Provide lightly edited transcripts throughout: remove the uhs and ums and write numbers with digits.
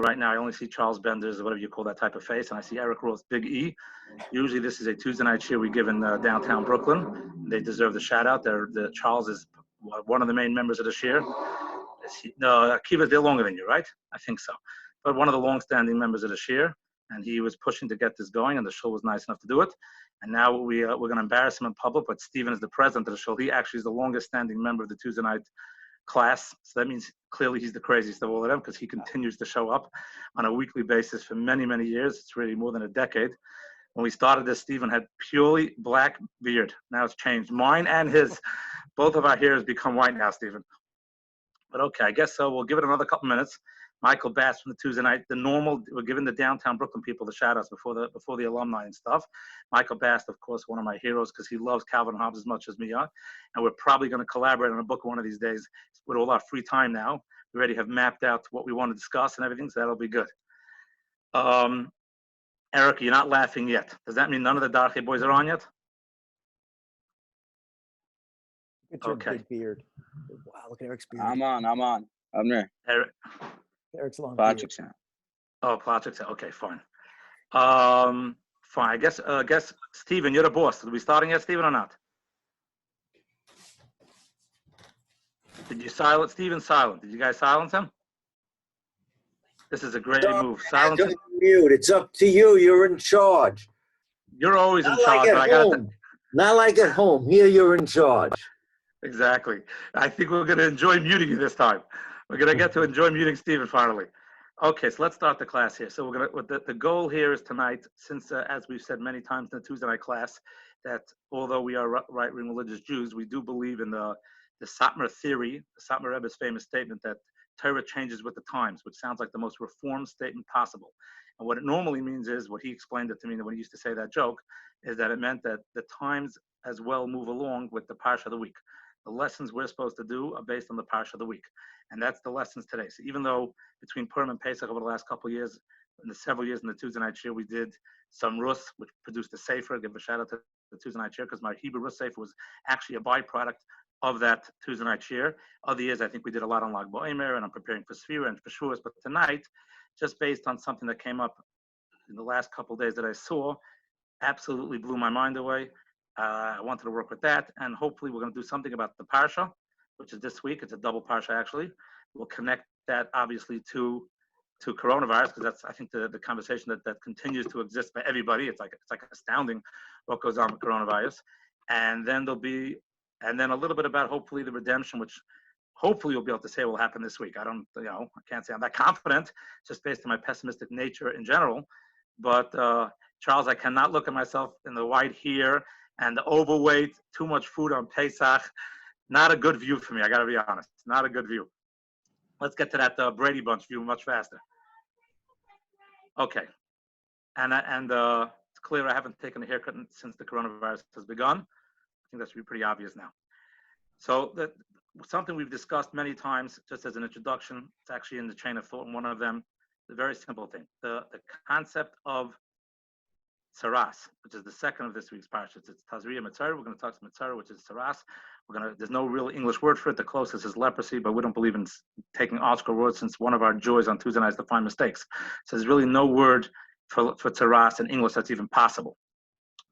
right now. I only see Charles Bender's, or whatever you call that type of face, and I see Eric Roth's Big E. Usually this is a Tuesday night cheer we give in downtown Brooklyn. They deserve the shout out. Charles is one of the main members of the cheer. No, Akiva's there longer than you, right? I think so. But one of the long-standing members of the cheer, and he was pushing to get this going, and the show was nice enough to do it. And now we're going to embarrass him in public, but Stephen is the president of the show. He actually is the longest-standing member of the Tuesday night class. So that means clearly he's the craziest of all of them, because he continues to show up on a weekly basis for many, many years. It's really more than a decade. When we started this, Stephen had purely black beard. Now it's changed. Mine and his, both of our hair has become white now, Stephen. But okay, I guess so. We'll give it another couple minutes. Michael Bass from the Tuesday night, we're giving the downtown Brooklyn people the shout outs before the alumni and stuff. Michael Bass, of course, one of my heroes, because he loves Calvin Hobbes as much as me are. And we're probably going to collaborate on a book one of these days with all our free time now. We already have mapped out what we want to discuss and everything, so that'll be good. Eric, you're not laughing yet. Does that mean none of the Darche boys are on yet? Look at your big beard. Wow, look at Eric's beard. I'm on. I'm there. Eric's long beard. Oh, Placic. Okay, fine. Fine. I guess, Stephen, you're the boss. Are we starting yet, Stephen, or not? Did you silence Stephen? Silent. Did you guys silence him? This is a great move. Silence him. Mute. It's up to you. You're in charge. You're always in charge. Like at home. Not like at home. Here you're in charge. Exactly. I think we're going to enjoy muting you this time. We're going to get to enjoy muting Stephen finally. Okay, so let's start the class here. So the goal here is tonight, since as we've said many times in the Tuesday night class, that although we are right-wing religious Jews, we do believe in the Satmar theory, the Satmar Rebbe's famous statement that Torah changes with the times, which sounds like the most reformed statement possible. And what it normally means is, what he explained it to me when he used to say that joke, is that it meant that the times as well move along with the parsha of the week. The lessons we're supposed to do are based on the parsha of the week. And that's the lessons today. So even though between Purim and Pesach over the last couple of years, in the several years in the Tuesday night cheer, we did some Rus, which produced a sefer. Give a shout out to the Tuesday night cheer, because my Hebrew Rus sefer was actually a byproduct of that Tuesday night cheer. Other years, I think we did a lot on Lag BaOmer, and I'm preparing for Sfira and for Shavuos. But tonight, just based on something that came up in the last couple of days that I saw, absolutely blew my mind away. I wanted to work with that, and hopefully we're going to do something about the Parsha, which is this week. It's a double Parsha, actually. We'll connect that, obviously, to coronavirus, because that's, I think, the conversation that continues to exist by everybody. It's like astounding what goes on with coronavirus. And then a little bit about, hopefully, the redemption, which hopefully you'll be able to say will happen this week. I can't say I'm that confident, just based on my pessimistic nature in general. But, Charles, I cannot look at myself in the white hair and the overweight, too much food on Pesach. Not a good view for me, I got to be honest. Not a good view. Let's get to that Brady Bunch view much faster. Okay. And it's clear I haven't taken a haircut since the coronavirus has begun. I think that should be pretty obvious now. So something we've discussed many times, just as an introduction, it's actually in the chain of thought, and one of them, the very simple thing, the concept of Tzaraas, which is the second of this week's parsha. It's Tazria Metzorah. We're going to talk to Metzorah, which is Tzaraas. There's no real English word for it. The closest is leprosy, but we don't believe in taking article words, since one of our joys on Tuesday nights is to find mistakes. So there's really no word for Tzaraas in English that's even possible.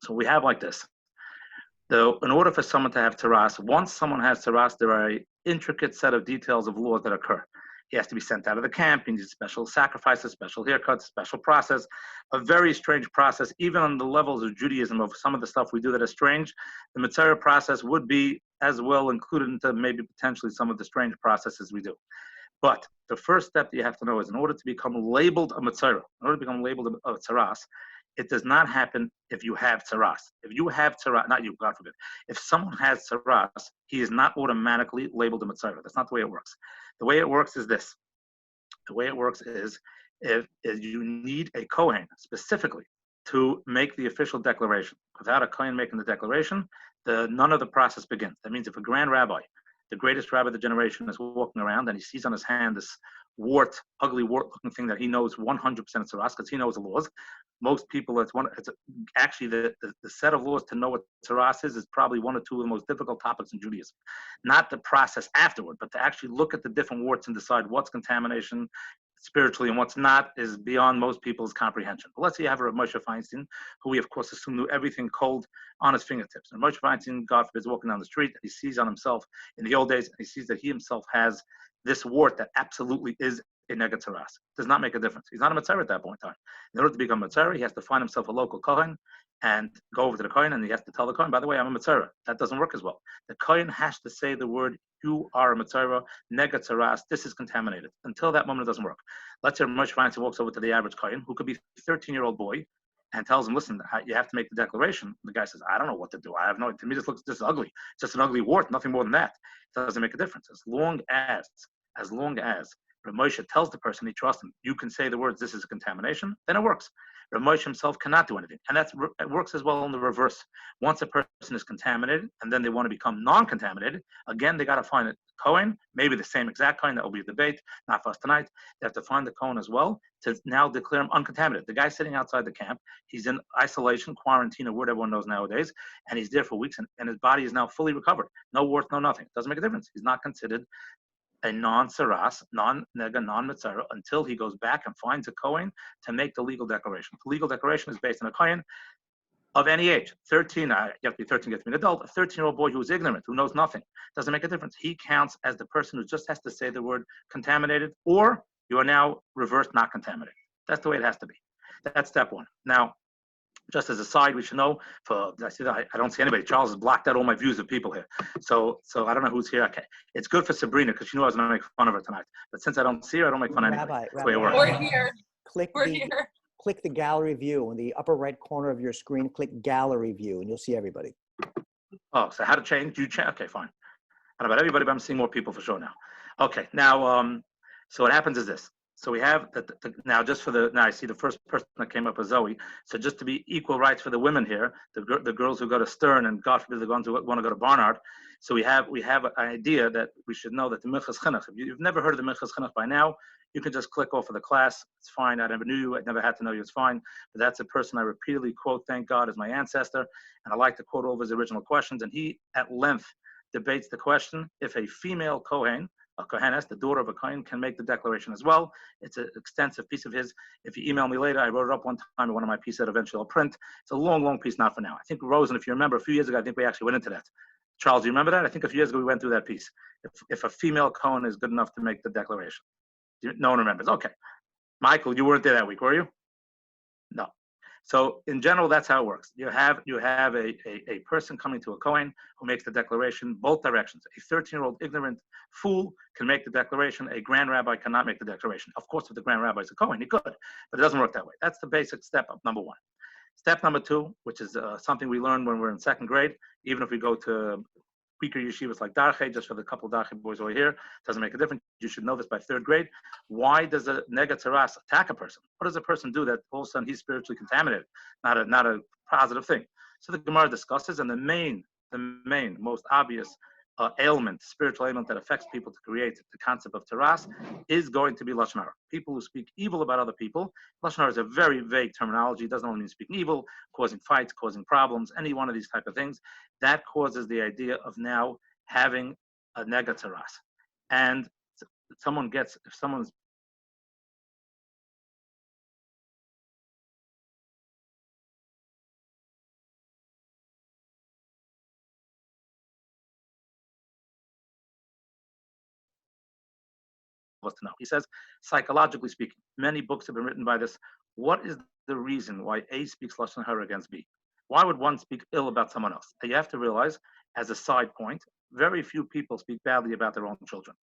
So we have like this. In order for someone to have Tzaraas, once someone has Tzaraas, there are an intricate set of details of laws that occur. He has to be sent out of the camp. He needs special sacrifices, special haircuts, special process, a very strange process. Even on the levels of Judaism, of some of the stuff we do that is strange, the metzorah process would be as well included into maybe potentially some of the strange processes we do. But the first step that you have to know is, in order to become labeled a metzorah, in order to become labeled a tzaraas, it does not happen if you have tzaraas. If you have tzaraas, not you, God forbid. If someone has tzaraas, he is not automatically labeled a metzorah. That's not the way it works. The way it works is this. The way it works is if you need a Kohen specifically to make the official declaration. Without a Kohen making the declaration, none of the process begins. That means if a grand rabbi, the greatest rabbi of the generation, is walking around and he sees on his hand this ugly wart-looking thing that he knows 100% is tzaraas, because he knows the laws. Most people, actually the set of laws to know what tzaraas is probably one or two of the most difficult topics in Judaism. Not the process afterward, but to actually look at the different warts and decide what's contamination, spiritually and what's not is beyond most people's comprehension. But let's say you have a Moshe Feinstein, who we of course assume knew everything cold on his fingertips. And Moshe Feinstein, God forbid, is walking down the street, and he sees on himself in the old days, and he sees that he himself has this wart that absolutely is a nega Tzaraas. Does not make a difference. He's not a metzorah at that point in time. In order to become a metzorah, he has to find himself a local kohen and go over to the kohen, and he has to tell the kohen, by the way, I'm a metzorah. That doesn't work as well. The kohen has to say the word, you are a metzorah, nega Tzaraas, this is contaminated. Until that moment, it doesn't work. Let's say Moshe Feinstein walks over to the average kohen, who could be a 13-year-old boy, and tells him, listen, you have to make the declaration. The guy says, I don't know what to do. I have no, to me, this is ugly. It's just an ugly wart, nothing more than that. It doesn't make a difference. As long as Rabbi Moshe tells the person he trusts him, you can say the words, this is a contamination, then it works. Rabbi Moshe himself cannot do anything. And it works as well in the reverse. Once a person is contaminated and then they want to become non-contaminated, again, they got to find a Kohen, maybe the same exact Kohen, that will be a debate, not for us tonight. They have to find the Kohen as well to now declare him uncontaminated. The guy's sitting outside the camp, he's in isolation, quarantine, or word everyone knows nowadays, and he's there for weeks, and his body is now fully recovered. No warts, no nothing. It doesn't make a difference. He's not considered a non-Tzaraas, non-nega, non-metzorah until he goes back and finds a Kohen to make the legal declaration. The legal declaration is based on a Kohen of any age. 13, you have to be 13, you have to be an adult. A 13-year-old boy who is ignorant, who knows nothing, doesn't make a difference. He counts as the person who just has to say the word contaminated, or you are now reversed not contaminated. That's the way it has to be. That's step one. Now, just as a side, we should know, I don't see anybody. Charles has blocked out all my views of people here. So I don't know who's here. Okay. It's good for Sabrina because she knew I was going to make fun of her tonight. But since I don't see her, I don't make fun of anybody. Rabbi, That's the way it works. We're here. Click the gallery view in the upper right corner of your screen. Click gallery view, and you'll see everybody. Oh, so how to change? You change? Okay, fine. I don't know about everybody, but I'm seeing more people for sure now. Okay, now, so what happens is this. So we have now just for now I see the first person that came up was Zoe. So just to be equal rights for the women here, the girls who go to Stern and God forbid they're going to want to go to Barnard. So we have an idea that we should know that the Minchas Chinuch. If you've never heard of the Minchas Chinuch by now, you can just click off of the class. It's fine. I never knew you. I never had to know you. It's fine. But that's a person I repeatedly quote. Thank God as my ancestor, and I like to quote all of his original questions. And he at length debates the question: if a female Kohen, a Kohenes, the daughter of a Kohen, can make the declaration as well. It's an extensive piece of his. If you email me later, I wrote it up one time in one of my pieces that eventually I'll print. It's a long, long piece, not for now. I think Rosen, if you remember, a few years ago, I think we actually went into that. Charles, do you remember that? I think a few years ago we went through that piece. If a female Kohen is good enough to make the declaration. No one remembers. Okay. Michael, you weren't there that week, were you? No. So in general, that's how it works. You have a person coming to a Kohen who makes the declaration both directions. A 13-year-old ignorant fool can make the declaration. A grand rabbi cannot make the declaration. Of course, if the grand rabbi is a Kohen, he could, but it doesn't work that way. That's the basic step of number one. Step number two, which is something we learned when we're in second grade, even if we go to weaker yeshivas like Darche, just for the couple of Darche boys over here, doesn't make a difference. You should know this by third grade. Why does a nega Tzaraas attack a person? What does a person do that all of a sudden he's spiritually contaminated? Not a positive thing. So the Gemara discusses, and the main, most obvious ailment, spiritual ailment that affects people to create the concept of Tzaraas is going to be lashon hara. People who speak evil about other people. Lashon hara is a very vague terminology. It doesn't only mean speaking evil, causing fights, causing problems, any one of these type of things. That causes the idea of now having a nega Tzaraas. And if someone's to know. He says, psychologically speaking, many books have been written by this. What is the reason why A speaks lashon hara against B? Why would one speak ill about someone else? And you have to realize, as a side point, very few people speak badly about their own children.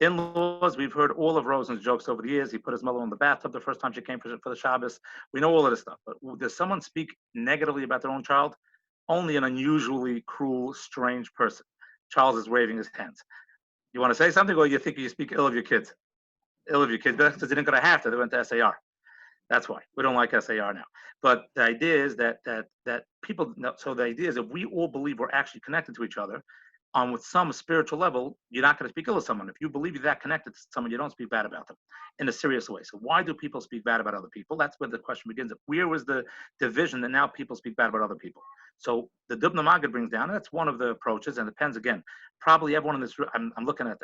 In-laws, we've heard all of Rosen's jokes over the years. He put his mother in the bathtub the first time she came for the Shabbos. We know all of this stuff. But does someone speak negatively about their own child? Only an unusually cruel, strange person. Charles is waving his hands. You want to say something, or you think you speak ill of your kids? Ill of your kids, because they didn't go to HAFTA, they went to SAR. That's why we don't like SAR now. But the idea is that people. So the idea is if we all believe we're actually connected to each other, with some spiritual level, you're not going to speak ill of someone. If you believe you're that connected to someone, you don't speak bad about them in a serious way. So why do people speak bad about other people? That's where the question begins. Where was the division that now people speak bad about other people? So the Dubna Maggid brings down, and that's one of the approaches, and it depends again. Probably everyone in this room, I'm looking at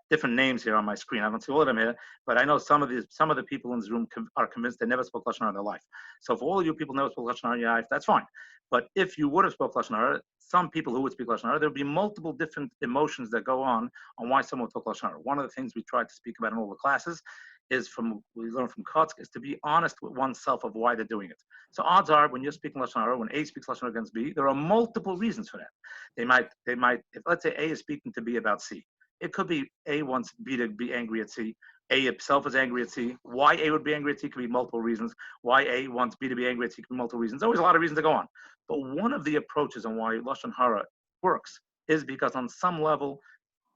different names here on my screen. I don't see all of them here, but I know some of the people in this room are convinced they never spoke lashon hara in their life. So if all of you people never spoke lashon hara in your life, that's fine. But if you would have spoke lashon hara, some people who would speak lashon hara, there would be multiple different emotions that go on why someone took lashon hara. One of the things we try to speak about in all the classes is we learn from Kotsk, is to be honest with oneself of why they're doing it. So odds are, when you're speaking lashon hara, when A speaks lashon hara against B, there are multiple reasons for that. They might, if let's say A is speaking to B about C, it could be A wants B to be angry at C. A itself is angry at C. Why A would be angry at C could be multiple reasons. Why A wants B to be angry at C could be multiple reasons. There's always a lot of reasons to go on. But one of the approaches on why lashon hara works is because on some level,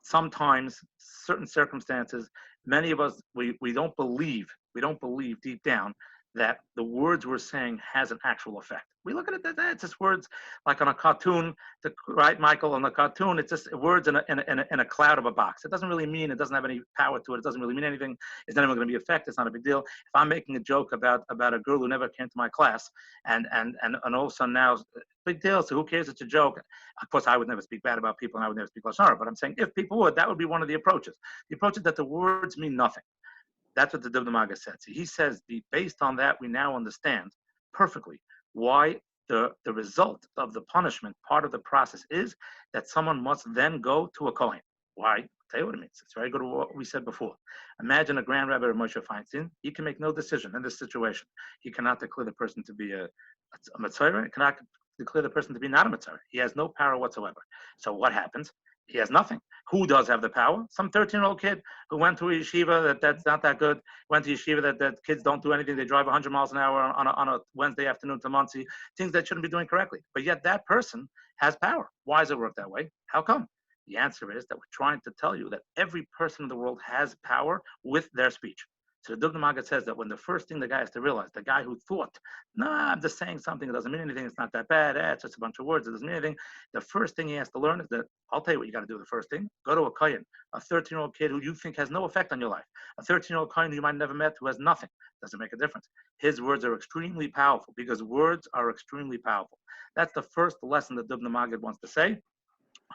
sometimes, certain circumstances, many of us, we don't believe deep down that the words we're saying has an actual effect. We look at it, it's just words like on a cartoon, right, Michael? On a cartoon, it's just words in a cloud of a box. It doesn't really mean, it doesn't have any power to it. It doesn't really mean anything. It's not even going to be effect. It's not a big deal. If I'm making a joke about a girl who never came to my class, and all of a sudden now, big deal. So who cares? It's a joke. Of course, I would never speak bad about people, and I would never speak lashon hara. But I'm saying if people would, that would be one of the approaches. The approach is that the words mean nothing. That's what the Dubna said. So he says, based on that, we now understand perfectly why the result of the punishment, part of the process, is that someone must then go to a Kohen. Why? I'll tell you what it means. It's very good to what we said before. Imagine a Grand Rabbi of Moshe Feinstein. He can make no decision in this situation. He cannot declare the person to be a metzorah. He cannot declare the person to be not a metzorah. He has no power whatsoever. So what happens? He has nothing. Who does have the power? Some 13-year-old kid who went to a yeshiva that's not that good, went to yeshiva that kids don't do anything. They drive 100 miles an hour on a Wednesday afternoon to Muncie, things that shouldn't be doing correctly. But yet that person has power. Why does it work that way? How come? The answer is that we're trying to tell you that every person in the world has power with their speech. So the Dubna Maggid says that when the first thing the guy has to realize, the guy who thought, I'm just saying something, it doesn't mean anything, it's not that bad, it's just a bunch of words, it doesn't mean anything. The first thing he has to learn is that, I'll tell you what you got to do the first thing. Go to a kohen, a 13-year-old kid who you think has no effect on your life. A 13-year-old kohen who you might have never met who has nothing. Doesn't make a difference. His words are extremely powerful because words are extremely powerful. That's the first lesson that Dubna Maggid wants to say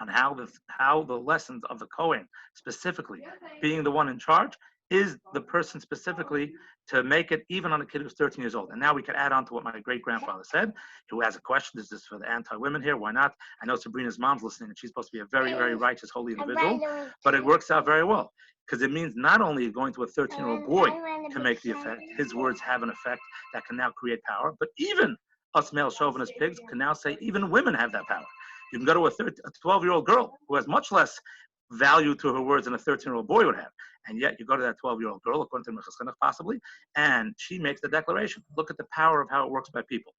on how the lessons of the kohen, specifically being the one in charge, is the person specifically to make it even on a kid who's 13 years old. And now we can add on to what my great-grandfather said, who has a question. Is this for the anti-women here? Why not? I know Sabrina's mom's listening, and she's supposed to be a very, very righteous, holy individual, but it works out very well because it means not only going to a 13-year-old boy to make the effect, his words have an effect that can now create power, but even us male chauvinist pigs can now say even women have that power. You can go to a 12-year-old girl who has much less value to her words than a 13-year-old boy would have. And yet you go to that 12-year-old girl, according to Mechas Chinuch possibly, and she makes the declaration. Look at the power of how it works by people.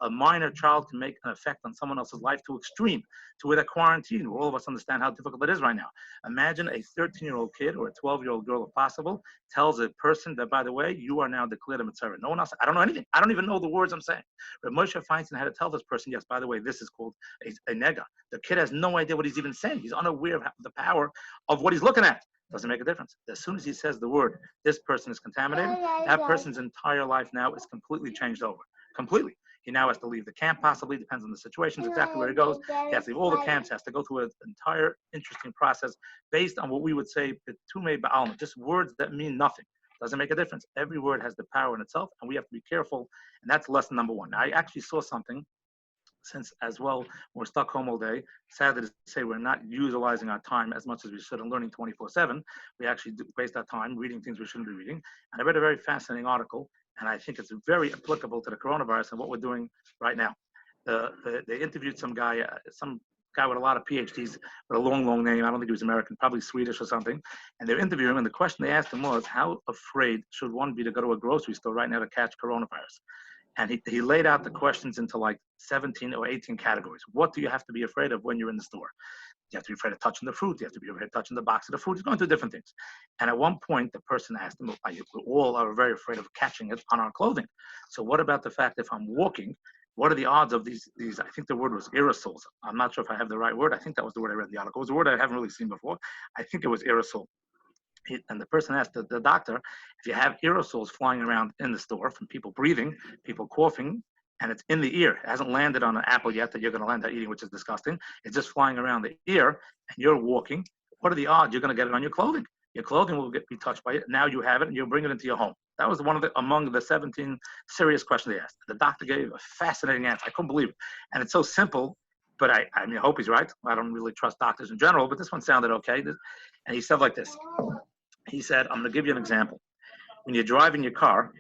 A minor child can make an effect on someone else's life to extreme, to where they're quarantined, where all of us understand how difficult it is right now. Imagine a 13-year-old kid or a 12-year-old girl, if possible, tells a person that, by the way, you are now declared a metzorah. No one else, I don't know anything. I don't even know the words I'm saying. But Moshe Feinstein had to tell this person, yes, by the way, this is called a nega. The kid has no idea what he's even saying. He's unaware of the power of what he's looking at. Doesn't make a difference. As soon as he says the word, this person is contaminated, that person's entire life now is completely changed over. Completely. He now has to leave the camp, possibly, depends on the situation, exactly where he goes. He has to leave all the camps, has to go through an entire interesting process based on what we would say, betumei ba'alma, just words that mean nothing. Doesn't make a difference. Every word has the power in itself, and we have to be careful. And that's lesson number one. Now, I actually saw something, since as well we're stuck home all day. Sadly to say, we're not utilizing our time as much as we should in learning 24/7. We actually waste our time reading things we shouldn't be reading. And I read a very fascinating article, and I think it's very applicable to the coronavirus and what we're doing right now. They interviewed some guy with a lot of PhDs with a long name. I don't think he was American, probably Swedish or something. And they're interviewing him, and the question they asked him was, how afraid should one be to go to a grocery store right now to catch coronavirus? And he laid out the questions into like 17 or 18 categories. What do you have to be afraid of when you're in the store? You have to be afraid of touching the fruit. You have to be afraid of touching the box of the food. He's going through different things. And at one point, the person asked him, we all are very afraid of catching it on our clothing. So what about the fact if I'm walking, what are the odds of these, I think the word was aerosols. I'm not sure if I have the right word. I think that was the word I read in the article. It was a word I haven't really seen before. I think it was aerosol. And the person asked the doctor, if you have aerosols flying around in the store from people breathing, people coughing, and it's in the ear, it hasn't landed on an apple yet that you're going to land up eating, which is disgusting. It's just flying around the ear, and you're walking. what are the odds you're going to get it on your clothing? Your clothing will be touched by it. Now you have it, and you'll bring it into your home. That was among the 17 serious questions they asked. The doctor gave a fascinating answer. I couldn't believe it. And it's so simple, but I hope he's right. I don't really trust doctors in general, but this one sounded okay. And he said like this. He said, I'm going to give you an example. When you're driving your car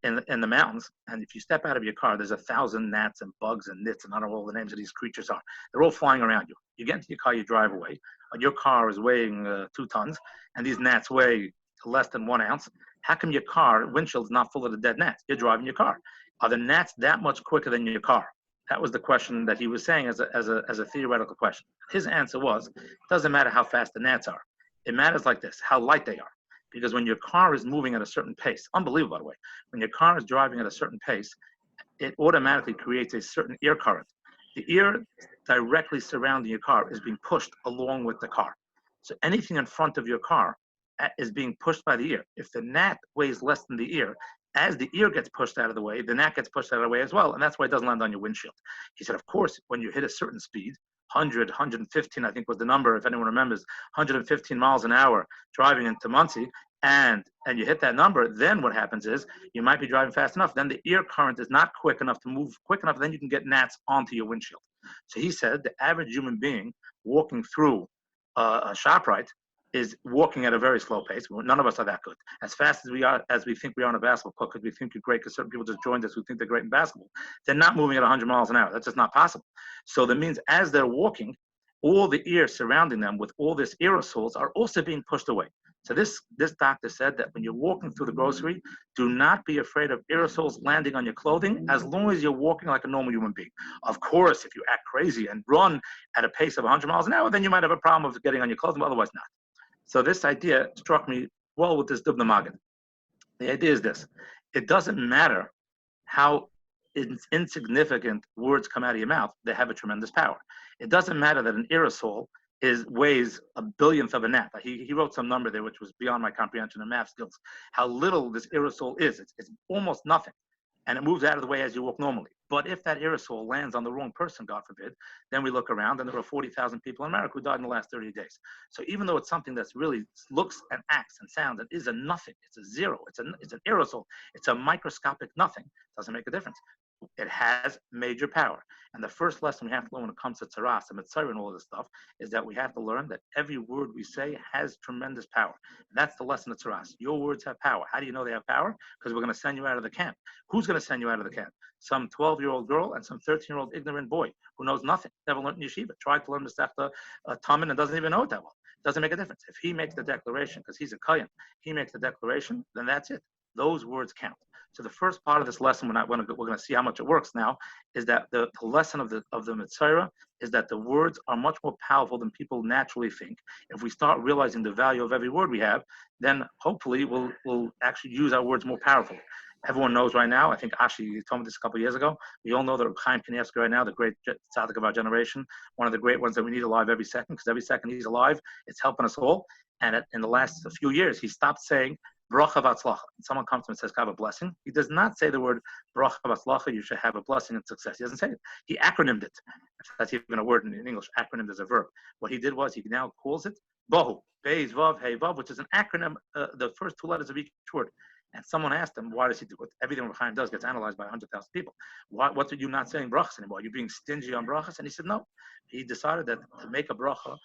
in the mountains, and if you step out of your car, there's 1,000 gnats and bugs and nits, and I don't know what all the names of these creatures are. They're all flying around you. You get into your car, you drive away. Your car is weighing 2 tons, and these gnats weigh less than 1 ounce. How come your car windshield is not full of the dead gnats? You're driving your car. Are the gnats that much quicker than your car? That was the question that he was saying as a theoretical question. His answer was, it doesn't matter how fast the gnats are. It matters like this, how light they are. Because when your car is moving at a certain pace, unbelievable by the way, when your car is driving at a certain pace, it automatically creates a certain air current. The air directly surrounding your car is being pushed along with the car. So anything in front of your car is being pushed by the air. If the gnat weighs less than the air, as the ear gets pushed out of the way, the gnat gets pushed out of the way as well, and that's why it doesn't land on your windshield. He said, of course, when you hit a certain speed, 100, 115, I think was the number, if anyone remembers, 115 miles an hour driving into Muncie, and you hit that number, then what happens is you might be driving fast enough. Then the air current is not quick enough to move quick enough. Then you can get gnats onto your windshield. So he said the average human being walking through a ShopRite is walking at a very slow pace. None of us are that good. As fast as we are, as we think we are on a basketball court, because we think we're great, because certain people just joined us who think they're great in basketball. They're not moving at 100 miles an hour. That's just not possible. So that means as they're walking, all the air surrounding them with all this aerosols are also being pushed away. So this doctor said that when you're walking through the grocery, do not be afraid of aerosols landing on your clothing as long as you're walking like a normal human being. Of course, if you act crazy and run at a pace of 100 miles an hour, then you might have a problem with getting on your clothing, but otherwise not. So this idea struck me well with this Dubna Maggid. The idea is this. It doesn't matter how insignificant words come out of your mouth, they have a tremendous power. It doesn't matter that an aerosol weighs a billionth of a gnat. He wrote some number there which was beyond my comprehension and math skills. How little this aerosol is. It's almost nothing. And it moves out of the way as you walk normally. But if that aerosol lands on the wrong person, God forbid, then we look around and there are 40,000 people in America who died in the last 30 days. So even though it's something that's really looks and acts and sounds and is a nothing, it's a zero, it's an aerosol, it's a microscopic nothing, doesn't make a difference. It has major power. And the first lesson we have to learn when it comes to Tzaraas and metzorah and all of this stuff is that we have to learn that every word we say has tremendous power. And that's the lesson of Tzaraas. Your words have power. How do you know they have power? Because we're going to send you out of the camp. Who's going to send you out of the camp? Some 12-year-old girl and some 13-year-old ignorant boy who knows nothing, never learned in yeshiva, tried to learn the Sefta Tamin and doesn't even know it that well. Doesn't make a difference. If he makes the declaration, because he's a Kohen, he makes the declaration, then that's it. Those words count. So the first part of this lesson, we're going to see how much it works now, is that the lesson of the metzorah is that the words are much more powerful than people naturally think. If we start realizing the value of every word we have, then hopefully we'll actually use our words more powerfully. Everyone knows right now, I think Ashi told me this a couple of years ago, we all know that Chaim Kanievsky right now, the great tzaddik of our generation, one of the great ones that we need alive every second, because every second he's alive, it's helping us all. And in the last few years, he stopped saying, bracha v'atzlacha. Someone comes to him and says, have a blessing. He does not say the word bracha v'atzlacha, you should have a blessing and success. He doesn't say it. He acronymed it. If that's even a word in English, acronymed as a verb. What he did was he now calls it Bohu, Beis Vav, Hey Vav, which is an acronym, the first 2 letters of each word. And someone asked him, why does he do it? Everything Rabbi Chaim does gets analyzed by 100,000 people. What are you not saying brachas anymore? Are you being stingy on brachas? And he said, no. He decided that to make a bracha,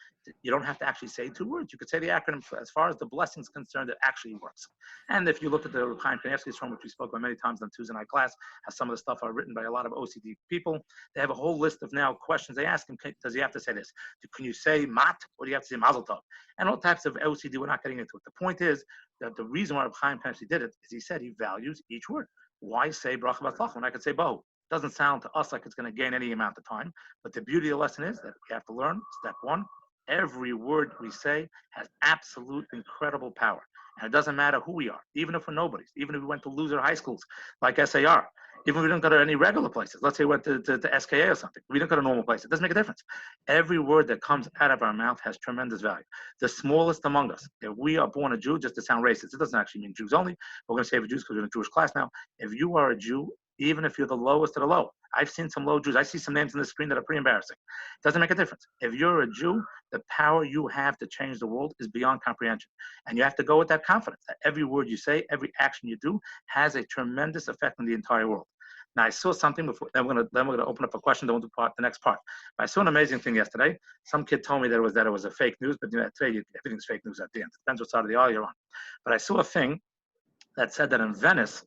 you don't have to actually say 2 words. You could say the acronym. As far as the blessing is concerned, it actually works. And if you look at the Rabbi Chaim Kanievsky's from, which we spoke about many times on Tuesday night class, how some of the stuff are written by a lot of OCD people, they have a whole list of now questions. They ask him, does he have to say this? Can you say mat, or do you have to say mazel tov? And all types of OCD, we're not getting into it. The point is that the reason why Rabbi Chaim Kanievsky did it is he said he values each word. Why say bracha v'atzlacha when I could say bohu? Doesn't sound to us like it's going to gain any amount of time. But the beauty of the lesson is that we have to learn, step 1, every word we say has absolute incredible power. And it doesn't matter who we are, even if we're nobodies, even if we went to loser high schools like SAR, even if we don't go to any regular places. Let's say we went to SKA or something. We don't go to normal places. It doesn't make a difference. Every word that comes out of our mouth has tremendous value. The smallest among us, if we are born a Jew, just to sound racist, it doesn't actually mean Jews only. We're going to say for Jews because we're in a Jewish class now. If you are a Jew, even if you're the lowest of the low. I've seen some low Jews. I see some names on the screen that are pretty embarrassing. It doesn't make a difference. If you're a Jew, the power you have to change the world is beyond comprehension. And you have to go with that confidence that every word you say, every action you do has a tremendous effect on the entire world. Now, I saw something before, then we're gonna open up a question, then we'll do the next part. But I saw an amazing thing yesterday. Some kid told me that it was a fake news, but today everything's fake news at the end. It depends what side of the aisle you're on. But I saw a thing that said that in Venice,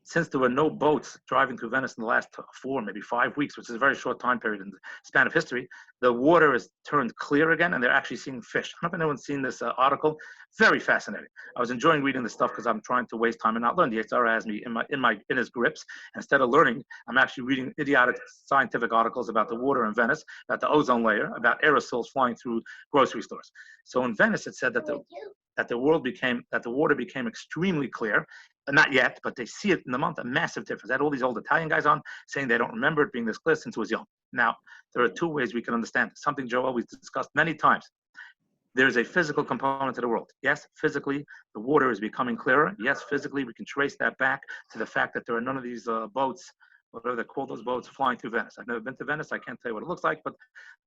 since there were no boats driving through Venice in the last 4, maybe 5 weeks, which is a very short time period in the span of history, the water is turned clear again, and they're actually seeing fish. I don't know if anyone's seen this article. Very fascinating. I was enjoying reading this stuff because I'm trying to waste time and not learn. The Tzaraas has me in his grips. And instead of learning, I'm actually reading idiotic scientific articles about the water in Venice, about the ozone layer, about aerosols flying through grocery stores. So in Venice, it said that the water became extremely clear. Not yet, but they see it in the month, a massive difference. I had all these old Italian guys on saying they don't remember it being this clear since it was young. Now, there are 2 ways we can understand it. Something Joe always discussed many times. There's a physical component to the world. Yes, physically, the water is becoming clearer. Yes, physically, we can trace that back to the fact that there are none of these boats, whatever they call those boats, flying through Venice. I've never been to Venice. I can't tell you what it looks like, but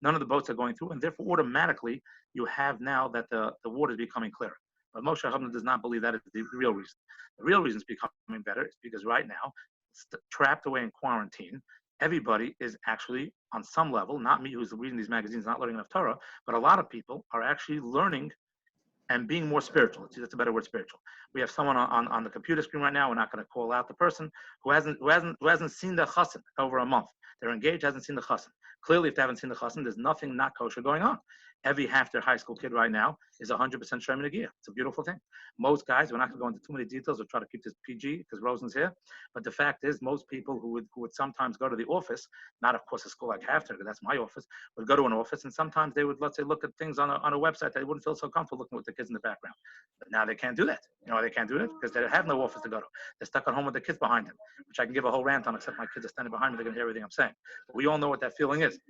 none of the boats are going through. And therefore, automatically, you have now that the water is becoming clearer. But Moshe Hubner does not believe that is the real reason. The real reason it's becoming better is because right now, trapped away in quarantine, everybody is actually, on some level, not me who's reading these magazines, not learning enough Torah, but a lot of people are actually learning and being more spiritual. That's a better word, spiritual. We have someone on the computer screen right now. We're not going to call out the person who hasn't seen the chassan over a month. They're engaged, hasn't seen the chassan. Clearly, if they haven't seen the chassan, there's nothing not kosher going on. Every half their high school kid right now is 100% Shomer Negiah. It's a beautiful thing. Most guys, we're not going to go into too many details. We'll try to keep this PG because Rosen's here. But the fact is, most people who would sometimes go to the office, not of course a school like Hafner, because that's my office, would go to an office and sometimes they would, let's say, look at things on a website that they wouldn't feel so comfortable looking with the kids in the background. But now they can't do that. You know why they can't do that? Because they have no office to go to. They're stuck at home with the kids behind them, which I can give a whole rant on, except my kids are standing behind me. They're going to hear everything I'm saying. But we all know what that feeling is.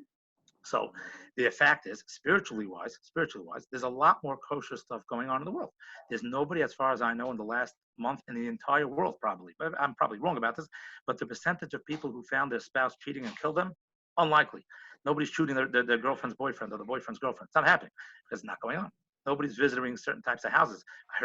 So the fact is, spiritually wise, there's a lot more kosher stuff going on in the world. There's nobody, as far as I know, in the last month in the entire world, probably. But I'm probably wrong about this. But the percentage of people who found their spouse cheating and killed them, unlikely. Nobody's shooting their girlfriend's boyfriend or the boyfriend's girlfriend. It's not happening because it's not going on. Nobody's visiting certain types of houses.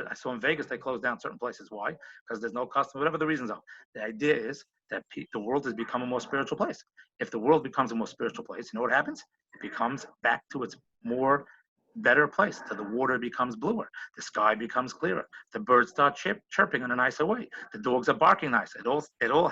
I saw in Vegas they closed down certain places. Why? Because there's no custom, whatever the reasons are. The idea is that the world has become a more spiritual place. If the world becomes a more spiritual place, you know what happens? It becomes back to its more better place. So the water becomes bluer. The sky becomes clearer. The birds start chirping in a nicer way. The dogs are barking nice. It all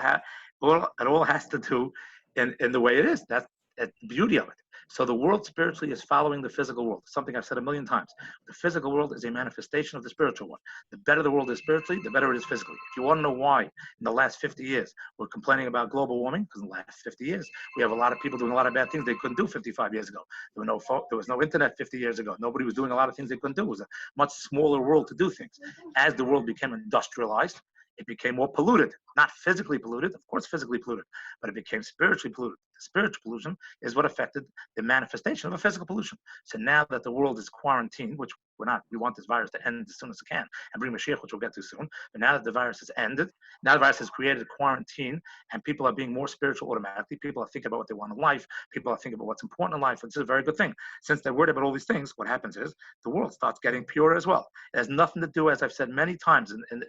has to do in the way it is. That's the beauty of it. So the world spiritually is following the physical world, something I've said a million times. The physical world is a manifestation of the spiritual one. The better the world is spiritually, the better it is physically. If you want to know why in the last 50 years we're complaining about global warming, because in the last 50 years we have a lot of people doing a lot of bad things they couldn't do 55 years ago. There was no internet 50 years ago. Nobody was doing a lot of things they couldn't do. It was a much smaller world to do things. As the world became industrialized, it became more polluted, not physically polluted, of course physically polluted, but it became spiritually polluted. The spiritual pollution is what affected the manifestation of a physical pollution. So now that the world is quarantined, which we want this virus to end as soon as it can and bring Mashiach, which we'll get to soon. But now that the virus has ended, now the virus has created a quarantine and people are being more spiritual automatically. People are thinking about what they want in life. People are thinking about what's important in life, which is a very good thing. Since they're worried about all these things, what happens is the world starts getting purer as well. It has nothing to do, as I've said many times, in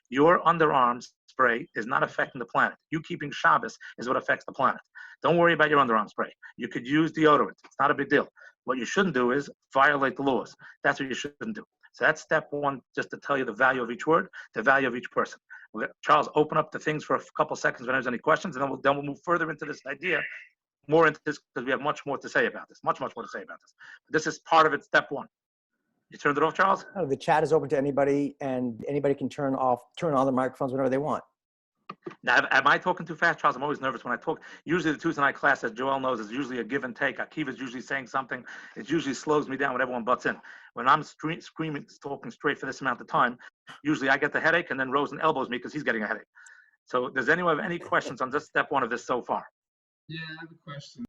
your underarms spray is not affecting the planet. You keeping Shabbos is what affects the planet. Don't worry about your underarm spray. You could use deodorant. It's not a big deal. What you shouldn't do is violate the laws. That's what you shouldn't do. So that's step one, just to tell you the value of each word, the value of each person. We'll let Charles open up the things for a couple seconds when there's any questions, and then we'll move further into this idea, more into this, because we have much more to say about this, much more to say about this. But this is part of it, step one. You turned it off, Charles? Oh, the chat is open to anybody, and anybody can turn on the microphones whenever they want. Now, am I talking too fast, Charles? I'm always nervous when I talk. Usually the Tuesday night class, as Joel knows, is usually a give and take. Akiva's usually saying something. It usually slows me down when everyone butts in. When I'm screaming, talking straight for this amount of time, usually I get the headache, and then Rosen elbows me because he's getting a headache. So does anyone have any questions on just step one of this so far? Yeah, I have a question.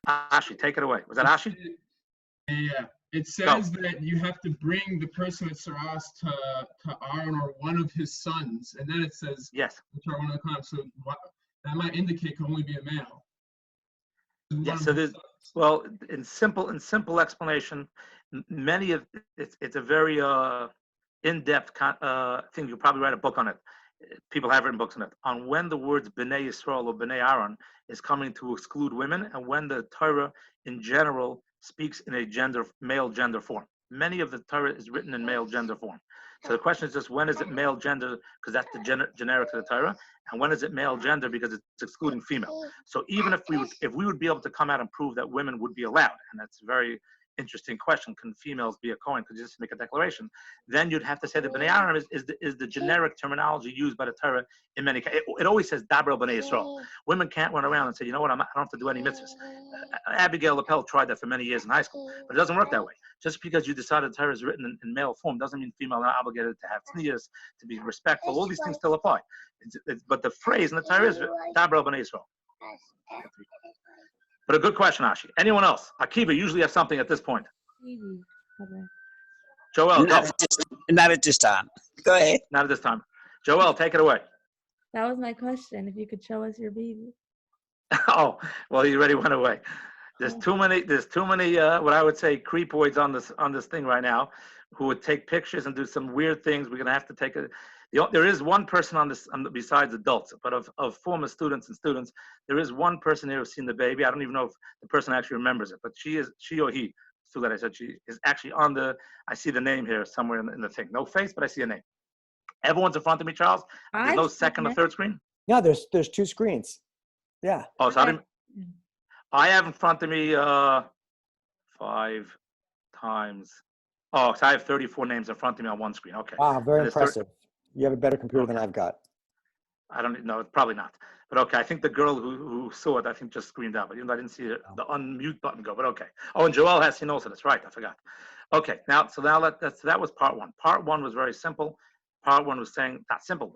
Ashi, take it away. Was that Ashi? Yeah. It says that you have to bring the person at Tzaraas to Aaron or one of his sons, and then it says yes. which are one of the clans. So that might indicate could only be a male. Yeah, so there's, well, in simple explanation, many of it's a very in-depth thing. You'll probably write a book on it. People have written books on it, on when the words B'nai Yisrael or B'nai Aaron is coming to exclude women, and when the Torah in general speaks in a male gender form. Many of the Torah is written in male gender form. So the question is just, when is it male gender, because that's the generic of the Torah, and when is it male gender because it's excluding female? So even if we would be able to come out and prove that women would be allowed, and that's a very interesting question, can females be a Kohen? Could you just make a declaration? Then you'd have to say that B'nai Aaron is the generic terminology used by the Torah in many cases. It always says Daber B'nai Yisrael. Women can't run around and say, you know what, I don't have to do any mitzvahs. Abigail Lapel tried that for many years in high school, but it doesn't work that way. Just because you decided the Torah is written in male form doesn't mean female are obligated to have tznius, to be respectful. All these things still apply. But the phrase in the Torah is Daber B'nai Yisrael. But a good question, Ashi. Anyone else? Akiva usually has something at this point. Joel, go. Not at this time. Go ahead. Not at this time. Joel, take it away. That was my question. If you could show us your baby. Oh, well, he already went away. There's too many. What I would say creepoids on this thing right now, who would take pictures and do some weird things. We're gonna have to take a. There is one person on this, besides adults, but of former students, there is one person here who's seen the baby. I don't even know if the person actually remembers it, but she or he. So that I said she is actually on the. I see the name here somewhere in the thing. No face, but I see a name. Everyone's in front of me, Charles. There's no second or third screen. No, there's two screens. Yeah. Oh, so I have in front of me 5 times. Oh, so I have 34 names in front of me on one screen. Okay. Wow, very impressive. You have a better computer than I've got. I don't know. It's probably not. But okay, I think the girl who saw it, I think just screamed out. But even though I didn't see the unmute button go, but okay. Oh, and Joel has seen also. That's right. I forgot. Okay, now that was part one. Part one was very simple. Part one was saying not simple.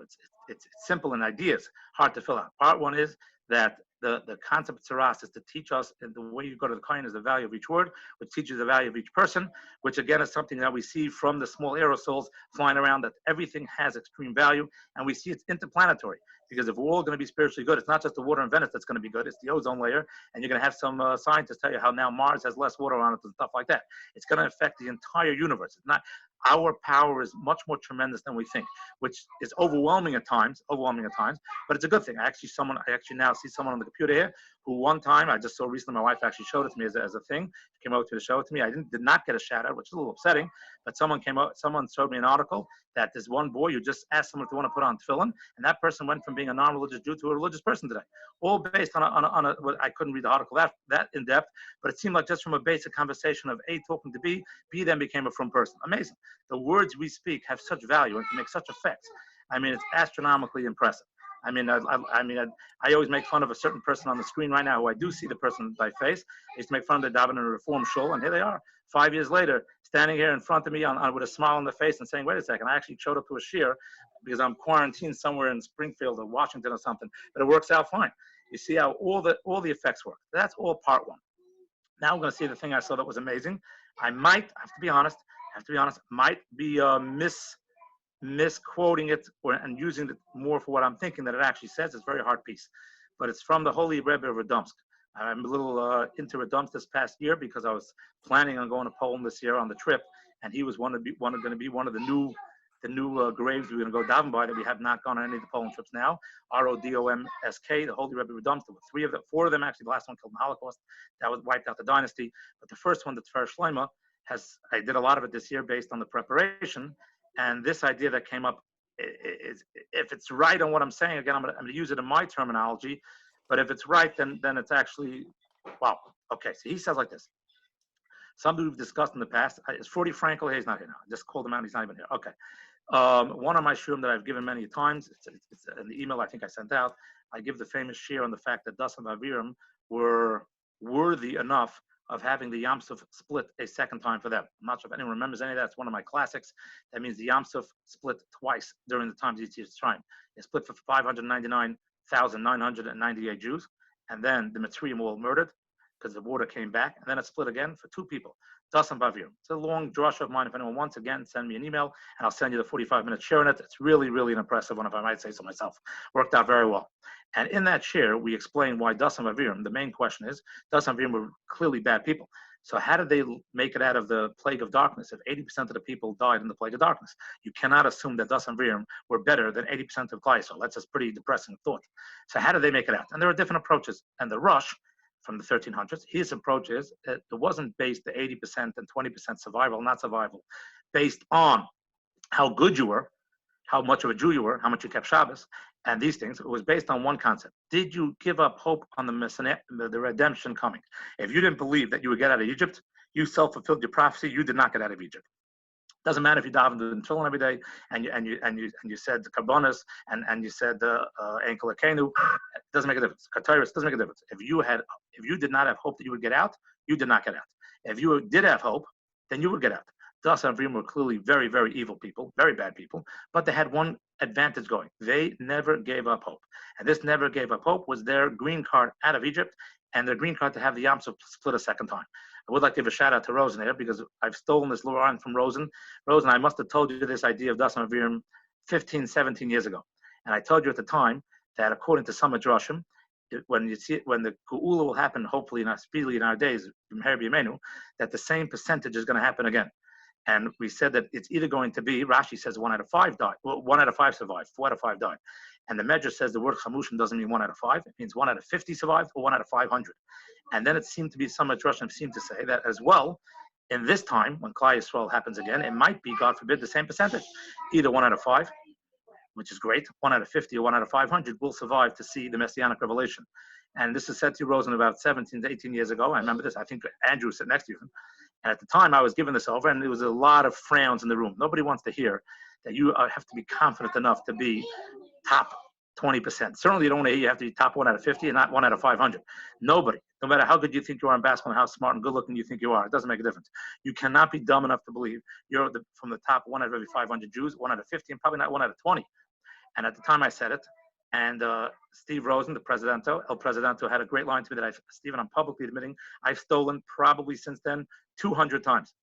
It's simple in ideas, hard to fill out. Part one is that the concept of Tzaraas is to teach us, and the way you go to the Kohen is the value of each word, which teaches the value of each person, which again is something that we see from the small aerosols flying around, that everything has extreme value, and we see it's interplanetary. Because if we're all going to be spiritually good, it's not just the water in Venice that's going to be good, it's the ozone layer, and you're going to have some scientists tell you how now Mars has less water on it and stuff like that. It's going to affect the entire universe. It's not, our power is much more tremendous than we think, which is overwhelming at times, but it's a good thing. I actually now see someone on the computer here who one time, I just saw recently, my wife actually showed it to me as a thing. She came over to show it to me. I did not get a shout out, which is a little upsetting, but someone showed me an article that this one boy who just asked someone if they want to put on tefillin, and that person went from being a non-religious Jew to a religious person today. All based on I couldn't read the article that in depth, but it seemed like just from a basic conversation of A talking to B then became a frum person. Amazing. The words we speak have such value and can make such effects. I mean, it's astronomically impressive. I mean, I always make fun of a certain person on the screen right now who I do see the person by face. I used to make fun of the davening in a Reform shul, and here they are, 5 years later, standing here in front of me with a smile on their face and saying, wait a second, I actually showed up to a shiur because I'm quarantined somewhere in Springfield or Washington or something, but it works out fine. You see how all the effects work. That's all part one. Now we're going to see the thing I saw that was amazing. I might, have to be honest, might be misquoting it and using it more for what I'm thinking that it actually says. It's a very hard piece, but it's from the Holy Rebbe of Radomsk. I'm a little into Radomsk this past year because I was planning on going to Poland this year on the trip, and he was going to be one of the new graves we were going to go daven by that we have not gone on any of the Poland trips now. Radomsk, the Holy Rebbe of Radomsk. There were 4 of them actually. The last one killed in the Holocaust. That was wiped out the dynasty. But the first one, the Tzaraas Shlomo, I did a lot of it this year based on the preparation. And this idea that came up, is if it's right on what I'm saying, again, I'm going to use it in my terminology, but if it's right, then it's actually, wow. Okay, so he says like this. Something we've discussed in the past. Is Freddie Frankel? He's not here now. I just called him out. He's not even here. Okay. One of my shurim that I've given many times, it's in the email I think I sent out, I give the famous shir on the fact that Dasan Aviram were worthy enough of having the Yam Suf split a second time for them. I'm not sure if anyone remembers any of that. It's one of my classics. That means the Yam Suf split twice during the times each year's time. It split for 599,998 Jews, and then the metzorah were all murdered because the water came back, and then it split again for 2 people. Dasan Aviram. It's a long drush of mine. If anyone wants, again, send me an email, and I'll send you the 45-minute share on it. It's really, really an impressive one, if I might say so myself. Worked out very well. And in that share, we explain why Dasan Aviram, the main question is, Dasan Aviram were clearly bad people. So how did they make it out of the plague of darkness if 80% of the people died in the plague of darkness? You cannot assume that Dasan Aviram were better than 80% of Klai Yisrael. That's a pretty depressing thought. So how did they make it out? And there are different approaches. And the Rush from the 1300s, his approach is that it wasn't based the 80% and 20% survival, not survival, based on how good you were, how much of a Jew you were, how much you kept Shabbos, and these things. It was based on one concept. Did you give up hope on the redemption coming? If you didn't believe that you would get out of Egypt, you self-fulfilled your prophecy. You did not get out of Egypt. Doesn't matter if you davened in tefillin every day and you said karbonos and you said enkel akenu. It doesn't make a difference. Kataris doesn't make a difference. If you did not have hope that you would get out, you did not get out. If you did have hope, then you would get out. Dasan Aviram were clearly very, very evil people, very bad people, but they had one advantage going. They never gave up hope. And this never gave up hope was their green card out of Egypt and their green card to have the Yam Suf split a second time. I would like to give a shout out to Rosen here because I've stolen this line from Rosen. Rosen, I must have told you this idea of Dasan Aviram 15, 17 years ago. And I told you at the time that according to some Midrashim, when the Geula will happen, hopefully not speedily in our days, that the same percentage is going to happen again. And we said that it's either going to be, Rashi says 1 out of 5 died. Well, 1 out of 5 survived, 4 out of 5 died. And the Medrash says the word chamushim doesn't mean 1 out of 5. It means 1 out of 50 survived or 1 out of 500. And then it seemed to be, some Midrashim seem to say that as well, in this time, when Klai Yisrael happens again, it might be, God forbid, the same percentage. Either 1 out of 5, which is great, 1 out of 50 or 1 out of 500 will survive to see the Messianic revelation. And this is said to Rosen about 17 to 18 years ago. I remember this. I think Andrew was sitting next to you. And at the time, I was giving this over, and there was a lot of frowns in the room. Nobody wants to hear that you have to be confident enough to be top 20%. Certainly, you don't want to hear you have to be top 1 out of 50 and not 1 out of 500. Nobody, no matter how good you think you are in basketball and how smart and good looking you think you are, it doesn't make a difference. You cannot be dumb enough to believe you're from the top 1 out of every 500 Jews, 1 out of 50, and probably not 1 out of 20. And at the time, I said it. And Steve Rosen, the Presidente, El Presidente, had a great line to me that Stephen, I'm publicly admitting, I've stolen probably since then 200 times.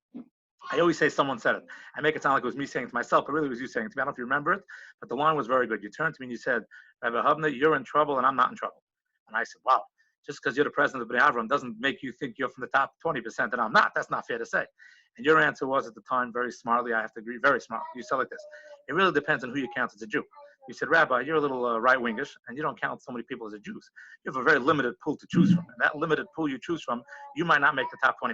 I always say someone said it. I make it sound like it was me saying it to myself, but really it was you saying it to me. I don't know if you remember it, but the line was very good. You turned to me and you said, Rabbi Hubner, you're in trouble and I'm not in trouble. And I said, wow, just because you're the president of Bnei Avram doesn't make you think you're from the top 20% and I'm not. That's not fair to say. And your answer was at the time, very smartly, I have to agree, very smart. You said like this. It really depends on who you count as a Jew. You said, Rabbi, you're a little right-wingish, and you don't count so many people as a Jews. You have a very limited pool to choose from. And that limited pool you choose from, you might not make the top 20%.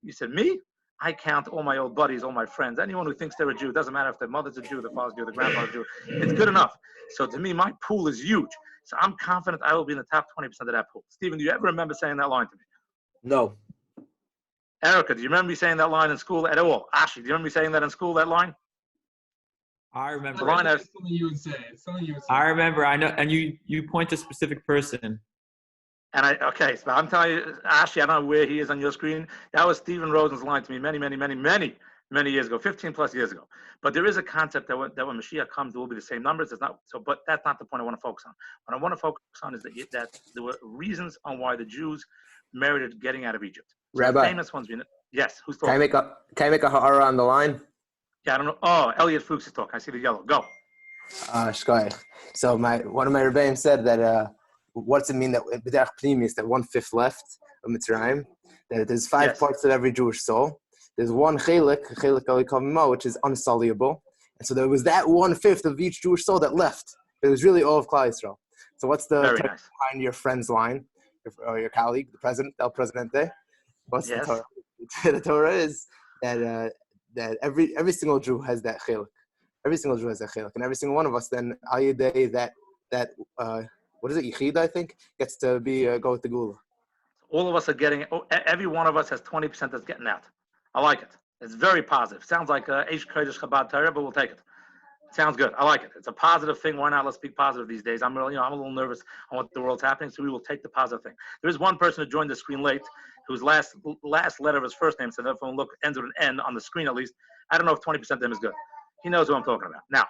You said, me? I count all my old buddies, all my friends, anyone who thinks they're a Jew. It doesn't matter if their mother's a Jew, their father's a Jew, their grandfather's a Jew. It's good enough. So to me, my pool is huge. So I'm confident I will be in the top 20% of that pool. Stephen, do you ever remember saying that line to me? No. Erica, do you remember me saying that line in school at all? Ashi, do you remember me saying that in school, that line? I remember. It's something you would say. It's something you would say. I remember. I know, and you point to a specific person. And okay, so I'm telling you, Ashi, I don't know where he is on your screen. That was Stephen Rosen's line to me many years ago, 15 plus years ago. But there is a concept that when Mashiach comes, there will be the same numbers. It's not so, but that's not the point I want to focus on. What I want to focus on is that there were reasons on why the Jews merited getting out of Egypt. So Rabbi, the famous ones. Yes, who's talking? Can I make a hara on the line? Yeah, I don't know. Oh, Elliot Fuchs is talking. I see the yellow. Go. So one of my Rebbeim said that what's it mean that b'derech pnimis that 1/5 left of Mitzrayim? That there's 5 parts of every Jewish soul. There's one chelik alikavimo, which is unsulliable, and so there was that 1/5 of each Jewish soul that left. It was really all of Klal Yisrael. So what's the Very nice. behind your friend's line, or your colleague, the president, El Presidente? What's the Torah? The Torah is that every single Jew has that chelik. Every single Jew has that chelik, and every single one of us then ayidei that what is it, yichid, I think, gets to be go with the gula. All of us are getting. Every one of us has 20% that's getting out. I like it. It's very positive. Sounds like Eish Kodesh Chabad Torah, but we'll take it. Sounds good. I like it. It's a positive thing. Why not? Let's speak positive these days. I'm really, I'm a little nervous on what the world's happening, so we will take the positive thing. There is one person who joined the screen late, whose last letter of his first name, so that if look ends with an N on the screen at least. I don't know if 20% of them is good. He knows what I'm talking about. Now,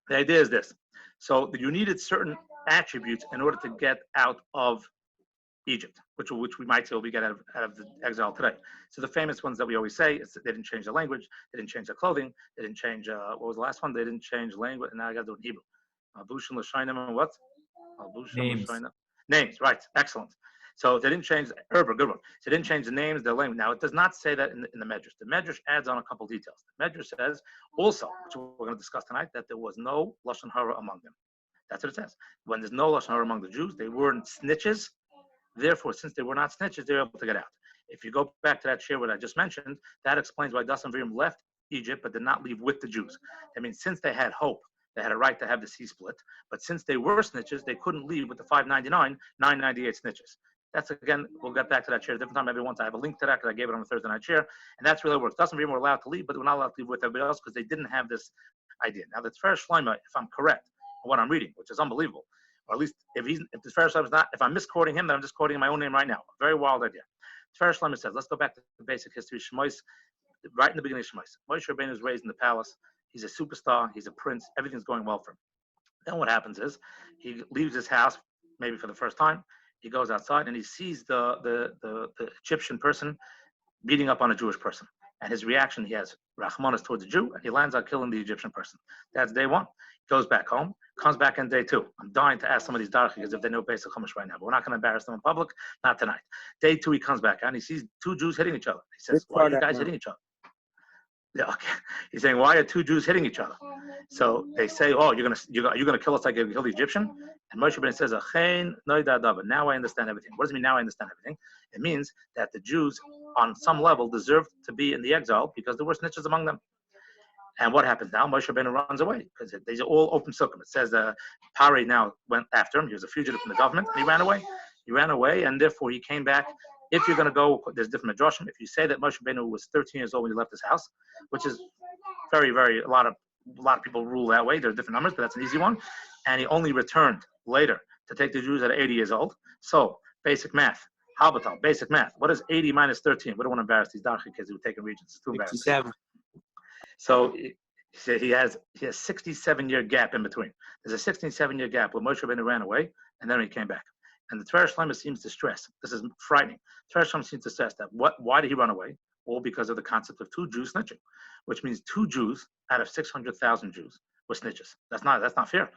the idea is this. So you needed certain attributes in order to get out of Egypt, which we might say will be get out of the exile today. So the famous ones that we always say is they didn't change their language, they didn't change their clothing, they didn't change what was the last one? They didn't change language, and now I got to do it in Hebrew. Bushin l'shainim and what? Names. Names, right? Excellent. So they didn't change Erber, good one. So they didn't change the names, the language. Now it does not say that in the Medrash. The Medrash adds on a couple details. The Medrash says also, which we're going to discuss tonight, that there was no lashon hara among them. That's what it says. When there's no lashon hara among the Jews, they weren't snitches. Therefore, since they were not snitches, they were able to get out. If you go back to that share what I just mentioned, that explains why Dasan Aviram left Egypt but did not leave with the Jews. I mean, since they had hope, they had a right to have the sea split. But since they were snitches, they couldn't leave with the 599, 998 snitches. That's, again, we'll get back to that share a different time every once. I have a link to that because I gave it on the Thursday night share. And that's really works. Dasan Aviram were allowed to leave, but they were not allowed to leave with everybody else because they didn't have this idea. Now, the Tzaraas Shlomo, if I'm correct, what I'm reading, which is unbelievable, or at least if the Tzaraas Shlomo is not, if I'm misquoting him, then I'm just quoting my own name right now. A very wild idea. Tzaraas Shlomo says, let's go back to the basic history. Shmois, right in the beginning of Shmois. Moshe Rabbeinu was raised in the palace. He's a superstar. He's a prince. Everything's going well for him. Then what happens is he leaves his house, maybe for the first time. He goes outside and he sees the Egyptian person beating up on a Jewish person. And his reaction, he has Rahmanas towards a Jew, and he lands on killing the Egyptian person. That's day one. He goes back home, comes back in day two. I'm dying to ask some of these darkies if they know basic Chumash right now, but we're not going to embarrass them in public, not tonight. Day two, he comes back and he sees two Jews hitting each other. He says, why are you guys hitting each other? Yeah, okay. He's saying, why are two Jews hitting each other? So they say, oh, you're gonna kill us like you killed the Egyptian? And Moshe Rabbeinu says, now I understand everything. What does it mean, now I understand everything? It means that the Jews, on some level, deserved to be in the exile because there were snitches among them. And what happens now? Moshe Rabbeinu runs away because these are all open sukkim. It says Pari now went after him. He was a fugitive from the government, and he ran away. He ran away, and therefore he came back. If you're going to go, there's different midrashim. If you say that Moshe Rabbeinu was 13 years old when he left his house, which is very, very, a lot of people rule that way. There's different numbers, but that's an easy one. And he only returned later to take the Jews at 80 years old. So basic math, Habatal, basic math. What is 80 minus 13? We don't want to embarrass these darky kids who are taking regions. It's too embarrassing. 67. So he has 67-year gap in between. There's a 67-year gap where Moshe Rabbeinu ran away and then he came back. And the Tzaraas Shlomo seems to stress, this is frightening. Tzaraas Shlomo seems to stress that why did he run away? All because of the concept of two Jews snitching, which means two Jews out of 600,000 Jews were snitches. That's not fair.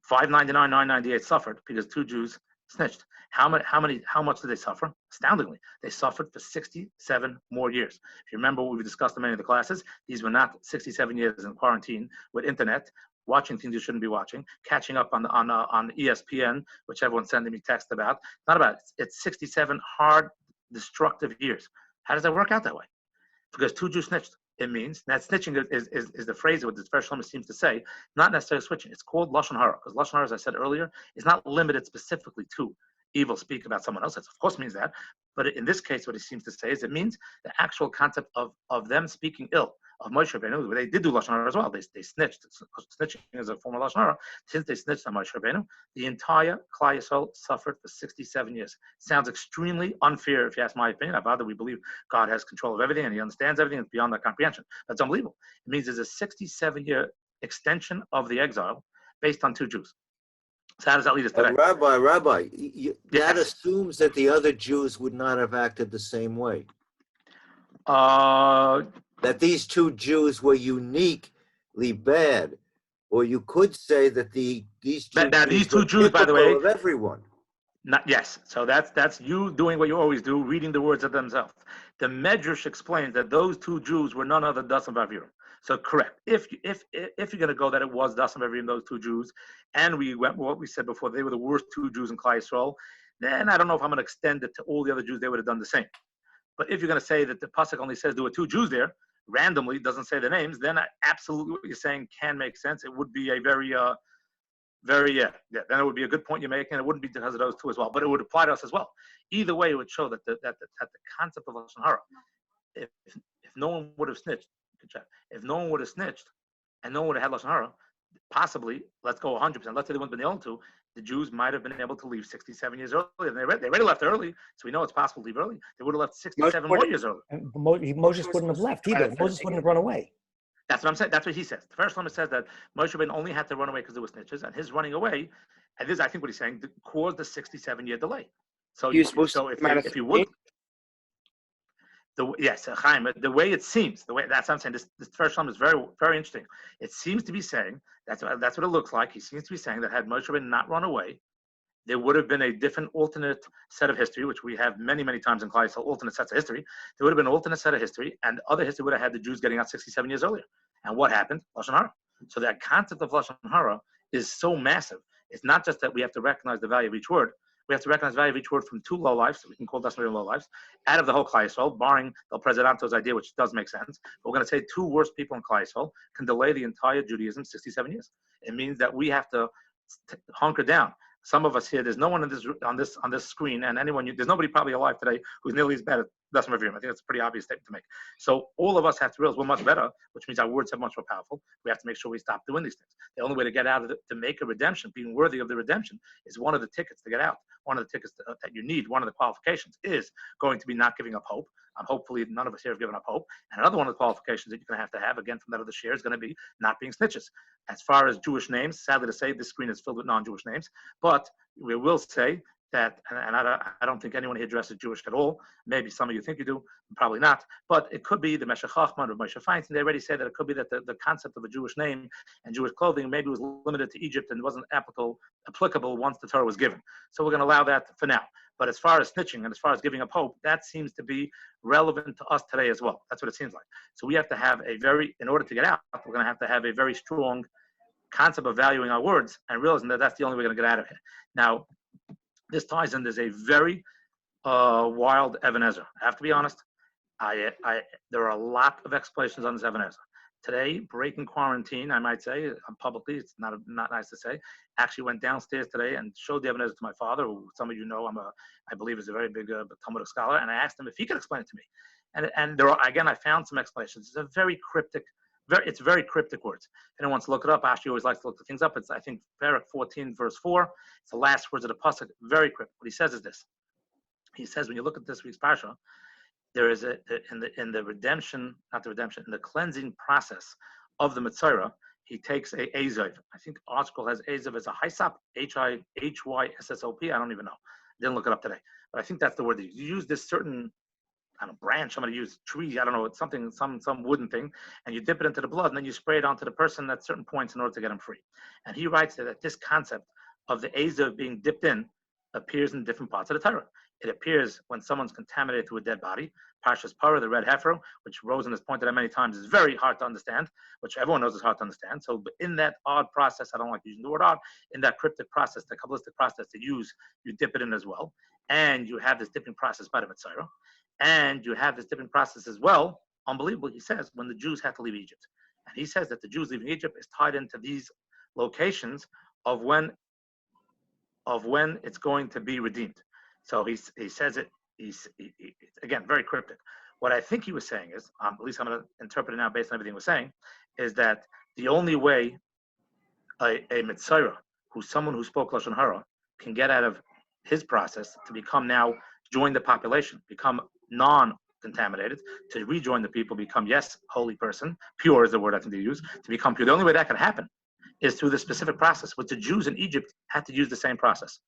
599, 998 suffered because two Jews snitched. How much did they suffer? Astoundingly, they suffered for 67 more years. If you remember what we discussed in many of the classes, these were not 67 years in quarantine with internet, watching things you shouldn't be watching, catching up on ESPN, which everyone's sending me text about. Not about it. It's 67 hard, destructive years. How does that work out that way? Because two Jews snitched. It means that snitching is the phrase that the Tzaraas Shlomo seems to say, not necessarily switching. It's called lashon hara, because lashon hara, as I said earlier, is not limited specifically to evil speak about someone else. It of course means that, but in this case, what he seems to say is it means the actual concept of them speaking ill of Moshe Rabbeinu. They did do lashon hara as well. They snitched. Snitching is a form of lashon hara. Since they snitched on Moshe Rabbeinu, the entire Klal Yisrael suffered for 67 years. Sounds extremely unfair, if you ask my opinion. About that, we believe God has control of everything and He understands everything. It's beyond our comprehension. That's unbelievable. It means there's a 67-year extension of the exile based on two Jews. So how does that lead us today? Rabbi, that Yes. assumes that the other Jews would not have acted the same way. That these two Jews were uniquely bad, or you could say that these two Jews were by the way, of everyone. Yes. So that's you doing what you always do, reading the words of themselves. The Medrash explains that those two Jews were none other Dasan Aviram. So correct. If you're going to go that it was Dasan Aviram, those two Jews, and we went what we said before, they were the worst two Jews in Klal Yisrael, then I don't know if I'm going to extend it to all the other Jews. They would have done the same. But if you're going to say that the pasuk only says there were two Jews there, randomly doesn't say the names, then absolutely what you're saying can make sense. It would be a very then it would be a good point you're making. It wouldn't be because of those two as well, but it would apply to us as well. Either way, it would show that the concept of lashon hara, if no one would have snitched, if no one would have snitched and no one would have had lashon hara, possibly, let's go 100%. Let's say they wouldn't have been able to. The Jews might have been able to leave 67 years early. And they already left early, so we know it's possible to leave early. They would have left 67 more years early. And Moses wouldn't have left either. Moses wouldn't have run away. That's what I'm saying. That's what he says. The first Shlomo says that Moshe Rabbeinu only had to run away because there were snitches, and his running away, and this is, I think, what he's saying, caused the 67-year delay. So, if you would, Chaim, the way it seems, that's what I'm saying. This first Shlomo is very, very interesting. It seems to be saying that's what it looks like. He seems to be saying that had Moshe Rabbeinu not run away, there would have been a different alternate set of history, which we have many, many times in class, alternate sets of history. There would have been an alternate set of history, and other history would have had the Jews getting out 67 years earlier. And what happened? Lashon hara. So that concept of lashon hara is so massive. It's not just that we have to recognize the value of each word. We have to recognize the value of each word from two low lives, so we can call Dasan Aviram low lives, out of the whole Klal Yisrael, barring El Presidento's idea, which does make sense. But we're going to say two worst people in Klal Yisrael can delay the entire Judaism 67 years. It means that we have to hunker down. Some of us here, there's no one on this screen, and there's nobody probably alive today who's nearly as bad at Dasan Aviram. I think that's a pretty obvious statement to make. So all of us have to realize we're much better, which means our words are much more powerful. We have to make sure we stop doing these things. The only way to get out of it, to make a redemption, being worthy of the redemption, is one of the tickets to get out. One of the tickets that you need, one of the qualifications is going to be not giving up hope. Hopefully none of us here have given up hope. And another one of the qualifications that you're going to have, again, from that other share is going to be not being snitches. As far as Jewish names, sadly to say, this screen is filled with non-Jewish names. But we will say that, and I don't think anyone here dresses Jewish at all. Maybe some of you think you do, probably not. But it could be the Meshech Chochmah or Moshe Feinstein. They already say that it could be that the concept of a Jewish name and Jewish clothing maybe was limited to Egypt and wasn't applicable once the Torah was given. So we're going to allow that for now. But as far as snitching and as far as giving up hope, that seems to be relevant to us today as well. That's what it seems like. So we have to have in order to get out, we're going to have a very strong concept of valuing our words and realizing that that's the only way we're going to get out of here. Now, this ties in. There's a very wild Even Ezra. I have to be honest. There are a lot of explanations on this Even Ezra. Today, breaking quarantine, I might say, publicly, it's not nice to say, actually went downstairs today and showed the Even Ezra to my father, who some of you know I believe is a very big Talmudic scholar, and I asked him if he could explain it to me. And there are, again, I found some explanations. It's a very cryptic words. If anyone wants to look it up, Ashley always likes to look the things up. It's, I think, Parak 14, verse 4. It's the last words of the pasuk. Very cryptic. What he says is this. He says, when you look at this week's parsha, there is in the cleansing process of the metzorah, he takes a azov. I think article has azov as a hyssop, Hyssop. I don't even know. Didn't look it up today, but I think that's the word. You use this certain branch. I'm going to use tree. I don't know. It's something, some wooden thing, and you dip it into the blood, and then you spray it onto the person at certain points in order to get him free. And he writes that this concept of the azov being dipped in appears in different parts of the Torah. It appears when someone's contaminated to a dead body. Parshas Parah, the red heifer, which Rosen has pointed out many times, is very hard to understand, which everyone knows is hard to understand. So in that odd process, I don't like using the word odd, in that cryptic process, the Kabbalistic process to use, you dip it in as well. And you have this dipping process by the metzorah. And you have this dipping process as well, unbelievable, he says, when the Jews had to leave Egypt. And he says that the Jews leaving Egypt is tied into these locations of when it's going to be redeemed. So he says it, again, very cryptic. What I think he was saying is, at least I'm going to interpret it now based on everything he was saying, is that the only way a metzorah, who's someone who spoke lashon hara, can get out of his process to become now, join the population, become non-contaminated, to rejoin the people, become, yes, holy person, pure is the word I think they use, to become pure. The only way that can happen is through the specific process, which the Jews in Egypt had to use the same process.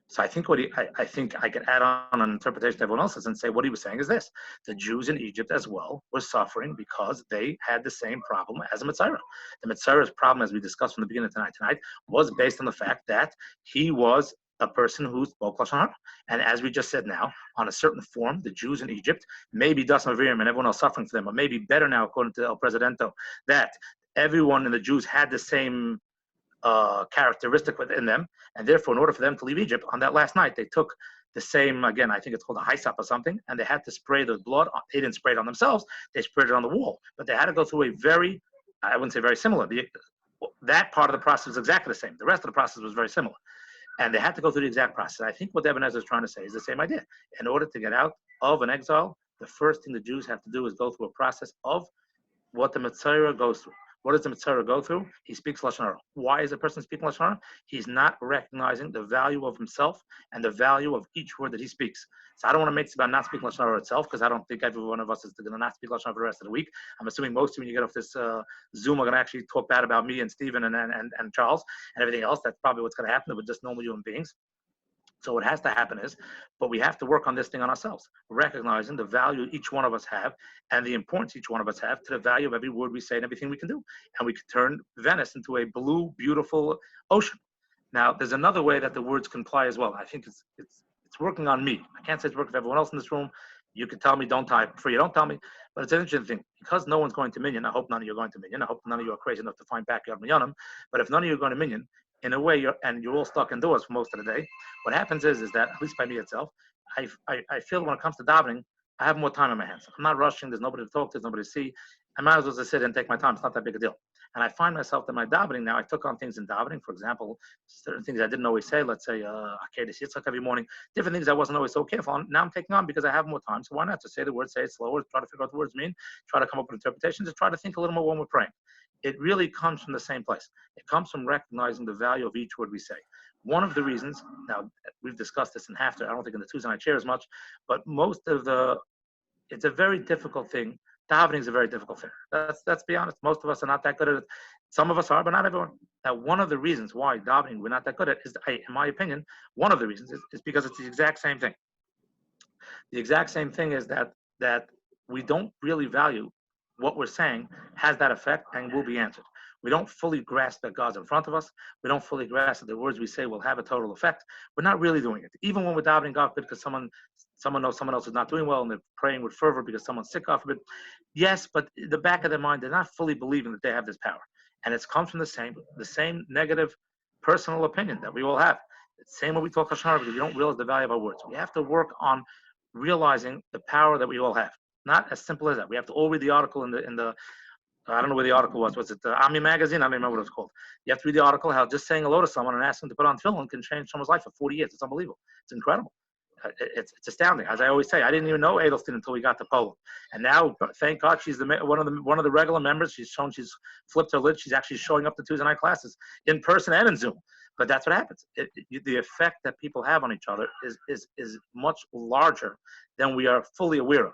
So I think I think I could add on an interpretation to everyone else's and say what he was saying is this: the Jews in Egypt as well were suffering because they had the same problem as a metzorah. The metzorah's problem, as we discussed from the beginning of tonight, was based on the fact that he was a person who spoke lashon hara. And as we just said now, on a certain form, the Jews in Egypt, maybe Dasan Aviram and everyone else suffering for them, or maybe better now, according to El Presidento, that everyone in the Jews had the same characteristic within them, and therefore in order for them to leave Egypt on that last night, they took the same, again, I think it's called a hyssop or something, and they had to spray the blood. They didn't spray it on themselves, they sprayed it on the wall, but they had to go through a very, I wouldn't say very similar, that part of the process was exactly the same. The rest of the process was very similar, and they had to go through the exact process. I think what Even Ezra is trying to say is the same idea. In order to get out of an exile, the first thing the Jews have to do is go through a process of what the metzorah goes through. What does the metzorah go through? He speaks lashon hara. Why is a person speaking lashon hara? He's not recognizing the value of himself and the value of each word that he speaks. So I don't want to make this about not speaking lashon hara itself, because I don't think every one of us is going to not speak lashon hara for the rest of the week. I'm assuming most of you, when you get off this Zoom, are going to actually talk bad about me and Stephen and Charles and everything else. That's probably what's going to happen. We're just normal human beings. So what has to happen is, but we have to work on this thing on ourselves, recognizing the value each one of us have and the importance each one of us have to the value of every word we say and everything we can do. And we can turn Venice into a blue, beautiful ocean. Now, there's another way that the words can apply as well. I think it's working on me. I can't say it's working for everyone else in this room. You can tell me, don't type. For you, don't tell me. But it's an interesting thing. Because no one's going to Minyan, I hope none of you are going to Minyan. I hope none of you are crazy enough to find backyard Minyanim. But if none of you are going to Minyan, in a way, you're all stuck indoors for most of the day, what happens is that, at least by me itself, I feel when it comes to davening, I have more time on my hands. I'm not rushing. There's nobody to talk to. There's nobody to see. I might as well just sit and take my time. It's not that big a deal. And I find myself that my davening now, I took on things in davening. For example, certain things I didn't always say. Let's say, Akedah Yitzchak every morning. Different things I wasn't always so careful on. Now I'm taking on because I have more time. So why not just say the words, say it slower, try to figure out what the words mean, try to come up with interpretations, and try to think a little more when we're praying. It really comes from the same place. It comes from recognizing the value of each word we say. One of the reasons, now we've discussed this in Haftar, I don't think in the Tuesday night chair as much, but it's a very difficult thing. Davening is a very difficult thing. Let's be honest. Most of us are not that good at it. Some of us are, but not everyone. Now, one of the reasons why davening we're not that good at is, in my opinion, one of the reasons is because it's the exact same thing. The exact same thing is that we don't really value what we're saying has that effect and will be answered. We don't fully grasp that God's in front of us. We don't fully grasp that the words we say will have a total effect. We're not really doing it. Even when we're davening God because someone knows someone else is not doing well and they're praying with fervor because someone's sick off of it. Yes, but in the back of their mind, they're not fully believing that they have this power. And it comes from the same negative personal opinion that we all have. It's the same when we talk lashon because we don't realize the value of our words. We have to work on realizing the power that we all have. Not as simple as that. We have to all read the article in the I don't know where the article was. Was it the Ami magazine? I don't remember what it was called. You have to read the article how just saying hello to someone and asking them to put on tefillin can change someone's life for 40 years. It's unbelievable. It's incredible. It's astounding. As I always say, I didn't even know Edelstein until we got to Poland, and now, thank God, she's one of the regular members. She's flipped her lid. She's actually showing up to Tuesday night classes in person and in Zoom. But that's what happens. The effect that people have on each other is much larger than we are fully aware of.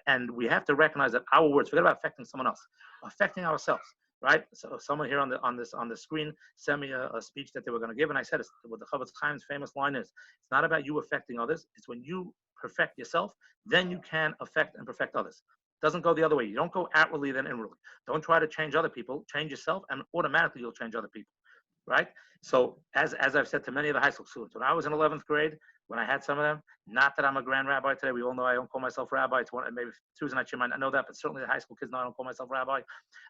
And we have to recognize that our words, forget about affecting someone else, affecting ourselves, right? So someone here on the screen sent me a speech that they were going to give, and I said what the Chofetz Chaim's famous line is: it's not about you affecting others. It's when you perfect yourself, then you can affect and perfect others. It doesn't go the other way. You don't go outwardly then inwardly. Don't try to change other people. Change yourself, and automatically you'll change other people, right? So as I've said to many of the high school students, when I was in 11th grade, when I had some of them, not that I'm a grand rabbi today. We all know I don't call myself rabbi. It's maybe Tuesday night you might not know that, but certainly the high school kids know I don't call myself rabbi.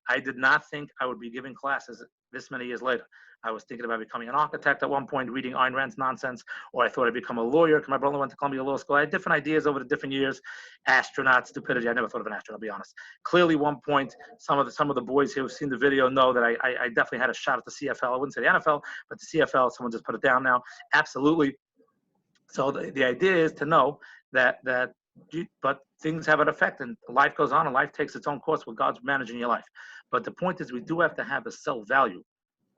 I did not think I would be giving classes this many years later. I was thinking about becoming an architect at one point, reading Ayn Rand's nonsense, or I thought I'd become a lawyer because my brother went to Columbia Law School. I had different ideas over the different years. Astronaut, stupidity. I never thought of an astronaut, I'll be honest. Clearly, one point, some of the boys who have seen the video know that I definitely had a shot at the CFL. I wouldn't say the NFL, but the CFL. Someone just put it down now. Absolutely. So the idea is to know but things have an effect, and life goes on, and life takes its own course with God's managing your life. But the point is, we do have to have a self-value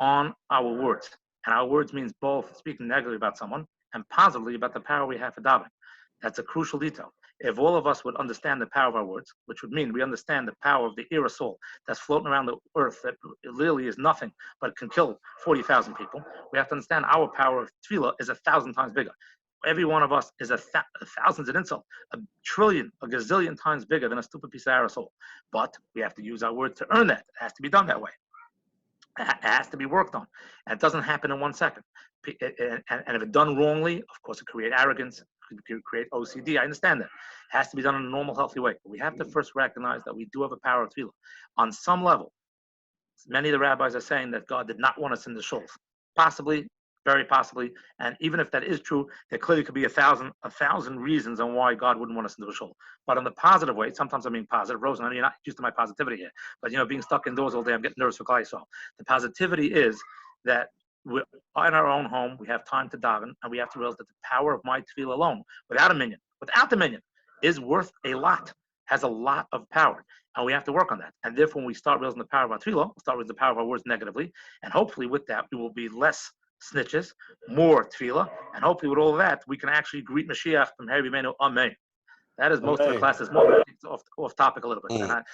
on our words, and our words means both speaking negatively about someone and positively about the power we have for davening. That's a crucial detail. If all of us would understand the power of our words, which would mean we understand the power of the aerosol that's floating around the earth that literally is nothing but can kill 40,000 people, we have to understand our power of tefillah is 1,000 times bigger. Every one of us is a thousand's an insult, a trillion, a gazillion times bigger than a stupid piece of aerosol. But we have to use our words to earn that. It has to be done that way. It has to be worked on. And it doesn't happen in 1 second. And if it's done wrongly, of course, it creates arrogance, it could create OCD. I understand that. It has to be done in a normal, healthy way. But we have to first recognize that we do have a power of tefillah. On some level, many of the rabbis are saying that God did not want us in the shoals. Possibly, very possibly, and even if that is true, there clearly could be a thousand reasons on why God wouldn't want us into a shul. But in the positive way, sometimes I'm being positive. Rosen, I mean, you're not used to my positivity here, but being stuck indoors all day, I'm getting nervous for Klal Yisrael. The positivity is that we're in our own home, we have time to daven, and we have to realize that the power of my tefillah alone, without the minyan, is worth a lot, has a lot of power. And we have to work on that. And therefore, when we start realizing the power of our tefillah, we'll start with the power of our words negatively, and hopefully with that, we will be less snitches, more tefillah, and hopefully with all of that, we can actually greet Mashiach from Harry Bimenu. Amen. That is most of the classes. More off topic a little bit.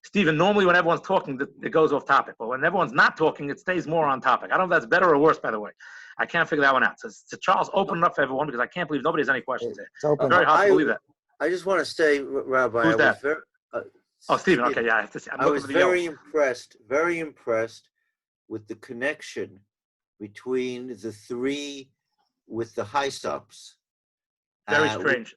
Stephen, normally when everyone's talking, it goes off topic, but when everyone's not talking, it stays more on topic. I don't know if that's better or worse, by the way. I can't figure that one out. So Charles, open it up for everyone because I can't believe nobody has any questions here. It's open. Very hard to believe that. I just want to say, Rabbi, Who's that? Stephen. Okay, yeah. I was very impressed with the connection between the three with the high stops. Very strange.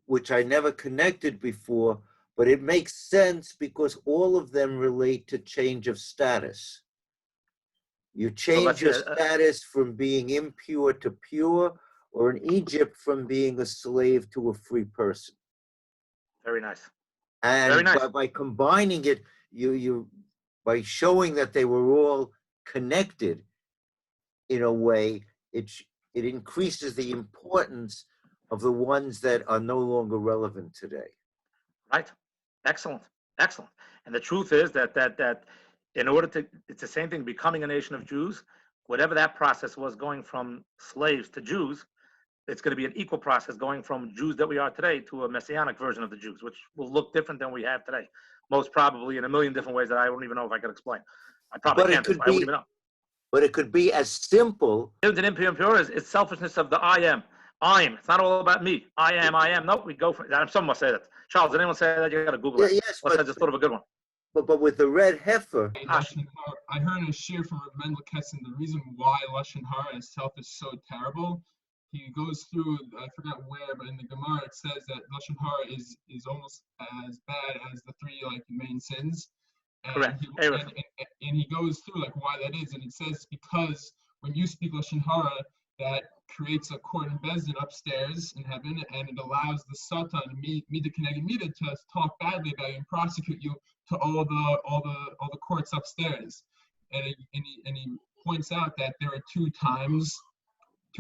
Which I never connected before, but it makes sense because all of them relate to change of status. You change your status from being impure to pure, or in Egypt from being a slave to a free person. Very nice. And Very nice. by combining it, by showing that they were all connected in a way, it increases the importance of the ones that are no longer relevant today. Right. Excellent. Excellent. And the truth is that in order to, it's the same thing, becoming a nation of Jews, whatever that process was going from slaves to Jews, it's going to be an equal process going from Jews that we are today to a messianic version of the Jews, which will look different than we have today. Most probably in a million different ways that I don't even know if I could explain. I probably can't. I wouldn't even know. But it could be as simple. Impure is selfishness of the I am. It's not all about me. I am. No, we go for it. Someone must say that. Charles, did anyone say that? You got to Google it. Yes, I just thought of a good one. But with the red heifer. I heard a shir from Rabbi Kessin. The reason why lashon hara itself is so terrible, he goes through, I forgot where, but in the Gemara it says that lashon hara is almost as bad as the three main sins. And correct. And he goes through why that is, and it says because when you speak lashon hara, that creates a court in Bezdin upstairs in heaven, and it allows the Satan, Mida Keneged Mida, to talk badly about you and prosecute you to all the courts upstairs. And he points out that there are two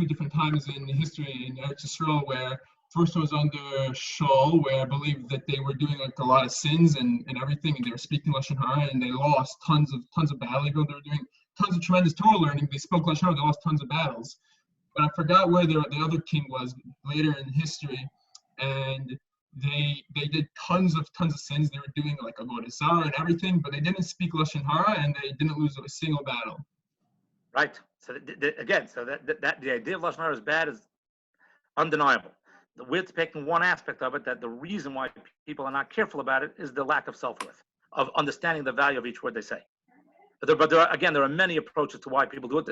different times in history in Eretz Yisrael where first was under Shaul, where I believe that they were doing a lot of sins and everything, and they were speaking lashon hara, and they lost tons of battles. They were doing tons of tremendous Torah learning. They spoke lashon hara, they lost tons of battles. But I forgot where the other king was later in history, and they did tons of sins. They were doing a Avodah Zarah and everything, but they didn't speak lashon hara, and they didn't lose a single battle. Right. So again, that the idea of lashon hara is bad is undeniable. We're picking one aspect of it, that the reason why people are not careful about it is the lack of self-worth, of understanding the value of each word they say. But there are many approaches to why people do it.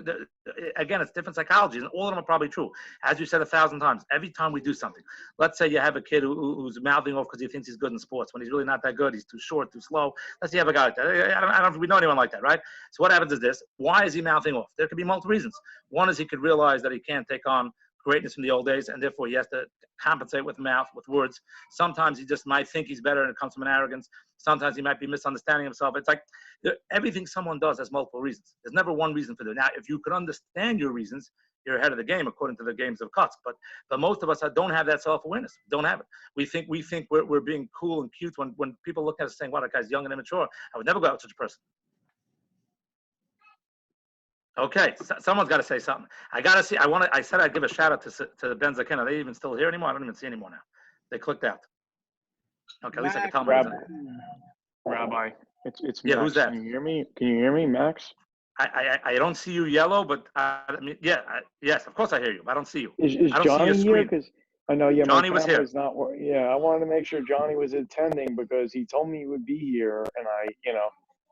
Again, it's different psychologies, and all of them are probably true. As you said 1,000 times, every time we do something, let's say you have a kid who's mouthing off because he thinks he's good in sports, when he's really not that good, he's too short, too slow. Let's say you have a guy like that. I don't we know anyone like that, right? So what happens is this. Why is he mouthing off? There could be multiple reasons. One is he could realize that he can't take on greatness from the old days, and therefore he has to compensate with mouth, with words. Sometimes he just might think he's better, and it comes from an arrogance. Sometimes he might be misunderstanding himself. It's like everything someone does has multiple reasons. There's never one reason for it. Now, if you could understand your reasons, you're ahead of the game according to the games of cuts. But most of us don't have that self-awareness. Don't have it. We think we're being cool and cute when people look at us saying, "Wow, that guy's young and immature. I would never go out with such a person." Okay, someone's got to say something. I got to see. I said I'd give a shout out to Ben Zaken. Are they even still here anymore? I don't even see anymore now. They clicked out. Okay, at least I can tell them. Rabbi, it's Max. Yeah, who's that? Can you hear me? Can you hear me, Max? I don't see you yellow, but yes, of course I hear you. I don't see you. Is I don't Johnny see your here? Because I know, Johnny my was here. Not, I wanted to make sure Johnny was attending because he told me he would be here, and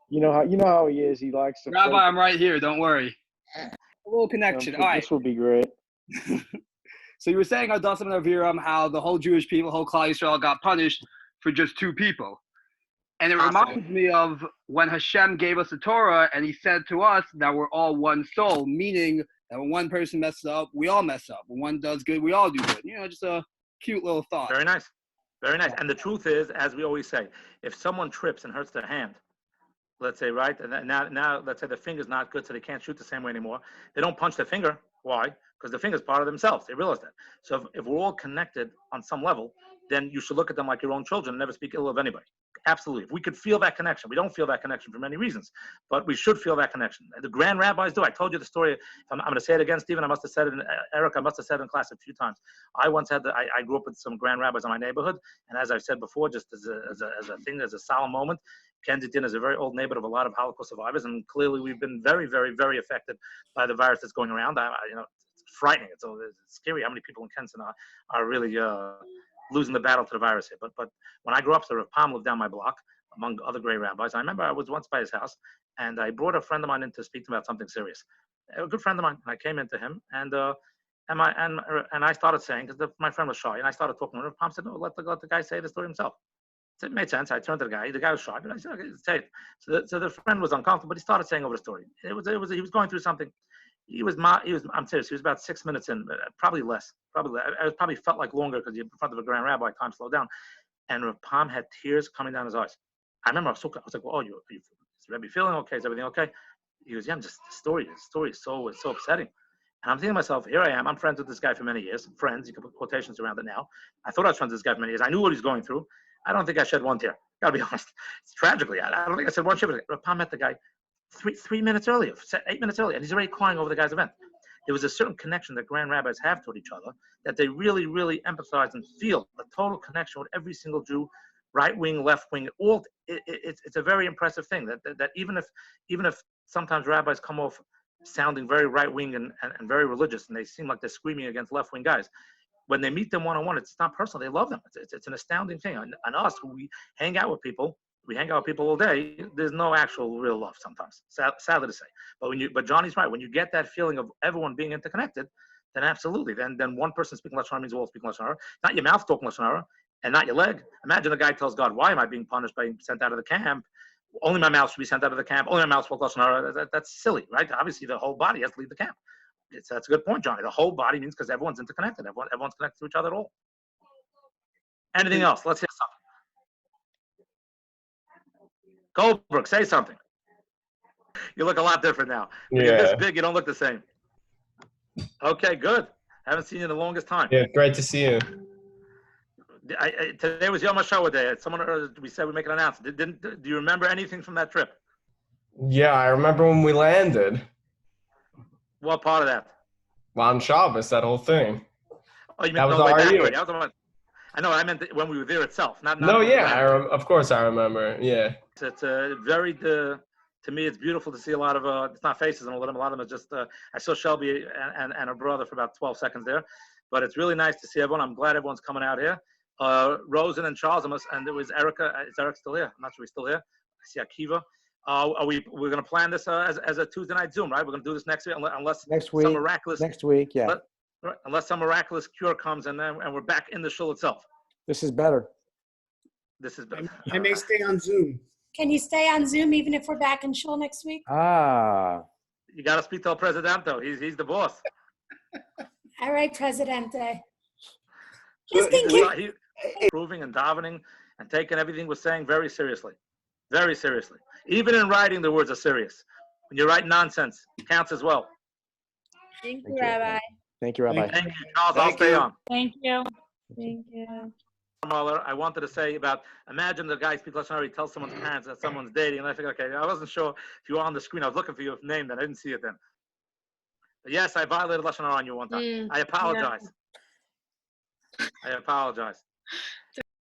you know how he is. He likes to. Rabbi, I'm right here. Don't worry. A little connection. All right. This will be great. So you were saying on Dasan Aviram how the whole Jewish people, whole Klal Yisrael, got punished for just two people, and it reminds me of when Hashem gave us the Torah, and He said to us that we're all one soul, meaning that when one person messes up, we all mess up. When one does good, we all do good. Just a cute little thought. Very nice. Very nice. And the truth is, as we always say, if someone trips and hurts their hand, let's say, right, and now let's say the finger's not good, so they can't shoot the same way anymore. They don't punch their finger. Why? Because the finger's part of themselves. They realize that. So if we're all connected on some level, then you should look at them like your own children and never speak ill of anybody. Absolutely. If we could feel that connection, we don't feel that connection for many reasons, but we should feel that connection. The grand rabbis do. I told you the story. I'm going to say it again, Stephen. I must have said it, Eric, I must have said it in class a few times. I once had I grew up with some grand rabbis in my neighborhood, and as I've said before, just as a thing, as a solemn moment, Kensington is a very old neighborhood of a lot of Holocaust survivors, and clearly we've been very, very, very affected by the virus that's going around. It's frightening. It's scary how many people in Kensington are really losing the battle to the virus here. But when I grew up, Rav Pam lived down my block, among other great rabbis. I remember I was once by his house, and I brought a friend of mine in to speak to him about something serious. a good friend of mine. And I came into him, and I started saying, because my friend was shy, and I started talking to him. Pam said, no, let the guy say the story himself. So it made sense. I turned to the guy. The guy was shy, but I said, okay, say it. So the friend was uncomfortable, but he started saying over the story. He was going through something. I'm serious. He was about 6 minutes in, probably less. I probably felt like longer because in front of a grand rabbi, time slowed down. And Pam had tears coming down his eyes. I remember I was like, well, is Rabbi feeling okay? Is everything okay? He goes, yeah, the story is so upsetting. And I'm thinking to myself, here I am. I'm friends with this guy for many years. Friends, you can put quotations around it now. I thought I was friends with this guy for many years. I knew what he's going through. I don't think I shed one tear. Gotta be honest. It's tragically. I don't think I said one tear. But Pam met the guy 3 minutes earlier, 8 minutes earlier, and he's already crying over the guy's event. There was a certain connection that grand rabbis have toward each other that they really, really empathize and feel a total connection with every single Jew, right wing, left wing. It's a very impressive thing that even if sometimes rabbis come off sounding very right wing and very religious, and they seem like they're screaming against left wing guys, when they meet them one-on-one, it's not personal. They love them. It's an astounding thing. And us, who we hang out with people all day. There's no actual real love sometimes, sadly to say. But Johnny's right. When you get that feeling of everyone being interconnected, then absolutely. Then one person speaking lashon means we're all speaking lashon hara. Not your mouth talking lashon hara, and not your leg. Imagine a guy tells God, "Why am I being punished by being sent out of the camp? Only my mouth should be sent out of the camp. Only my mouth spoke lashon hara." That's silly, right? Obviously, the whole body has to leave the camp. That's a good point, Johnny. The whole body means because everyone's interconnected. Everyone's connected to each other at all. Anything else? Let's hear something. Goldberg, say something. You look a lot different now. When you're this big, you don't look the same. Okay, good. Haven't seen you in the longest time. Yeah, great to see you. Today was Yom HaShoah Day. We said we make an announcement. Do you remember anything from that trip? Yeah, I remember when we landed. What part of that? On Shabbos, that whole thing. Oh, you meant that was the way back RU. already. I know. I meant when we were there itself. Not no, yeah. Of course, I remember. Yeah. It's very. To me, it's beautiful to see a lot of. It's not faces and all of them. A lot of them are just. I saw Shelby and her brother for about 12 seconds there, but it's really nice to see everyone. I'm glad everyone's coming out here. Rosen and Charles, and there was Erica. Is Eric still here? I'm not sure he's still here. I see Akiva. We're going to plan this as a Tuesday night Zoom, right? We're going to do this next week, unless next week. Some miraculous. Next week, yeah. Unless some miraculous cure comes, and we're back in the shul itself. This is better. This is better. I may stay on Zoom. Can you stay on Zoom even if we're back in shul next week? Ah. You got to speak to El Presidente. He's the boss. All right, Presidente. He's improving and davening and taking everything we're saying very seriously. Very seriously. Even in writing, the words are serious. When you write nonsense, it counts as well. Thank you, Rabbi. Thank you, Rabbi. Thank you, Charles. I'll stay on. Thank you. Thank you. I wanted to say about, imagine the guy speaks lashon hara, he tells someone's parents that someone's dating, and I figured, okay, I wasn't sure if you were on the screen. I was looking for your name, then I didn't see it then. But yes, I violated lashon hara on you one time. I apologize. Yeah. I apologize.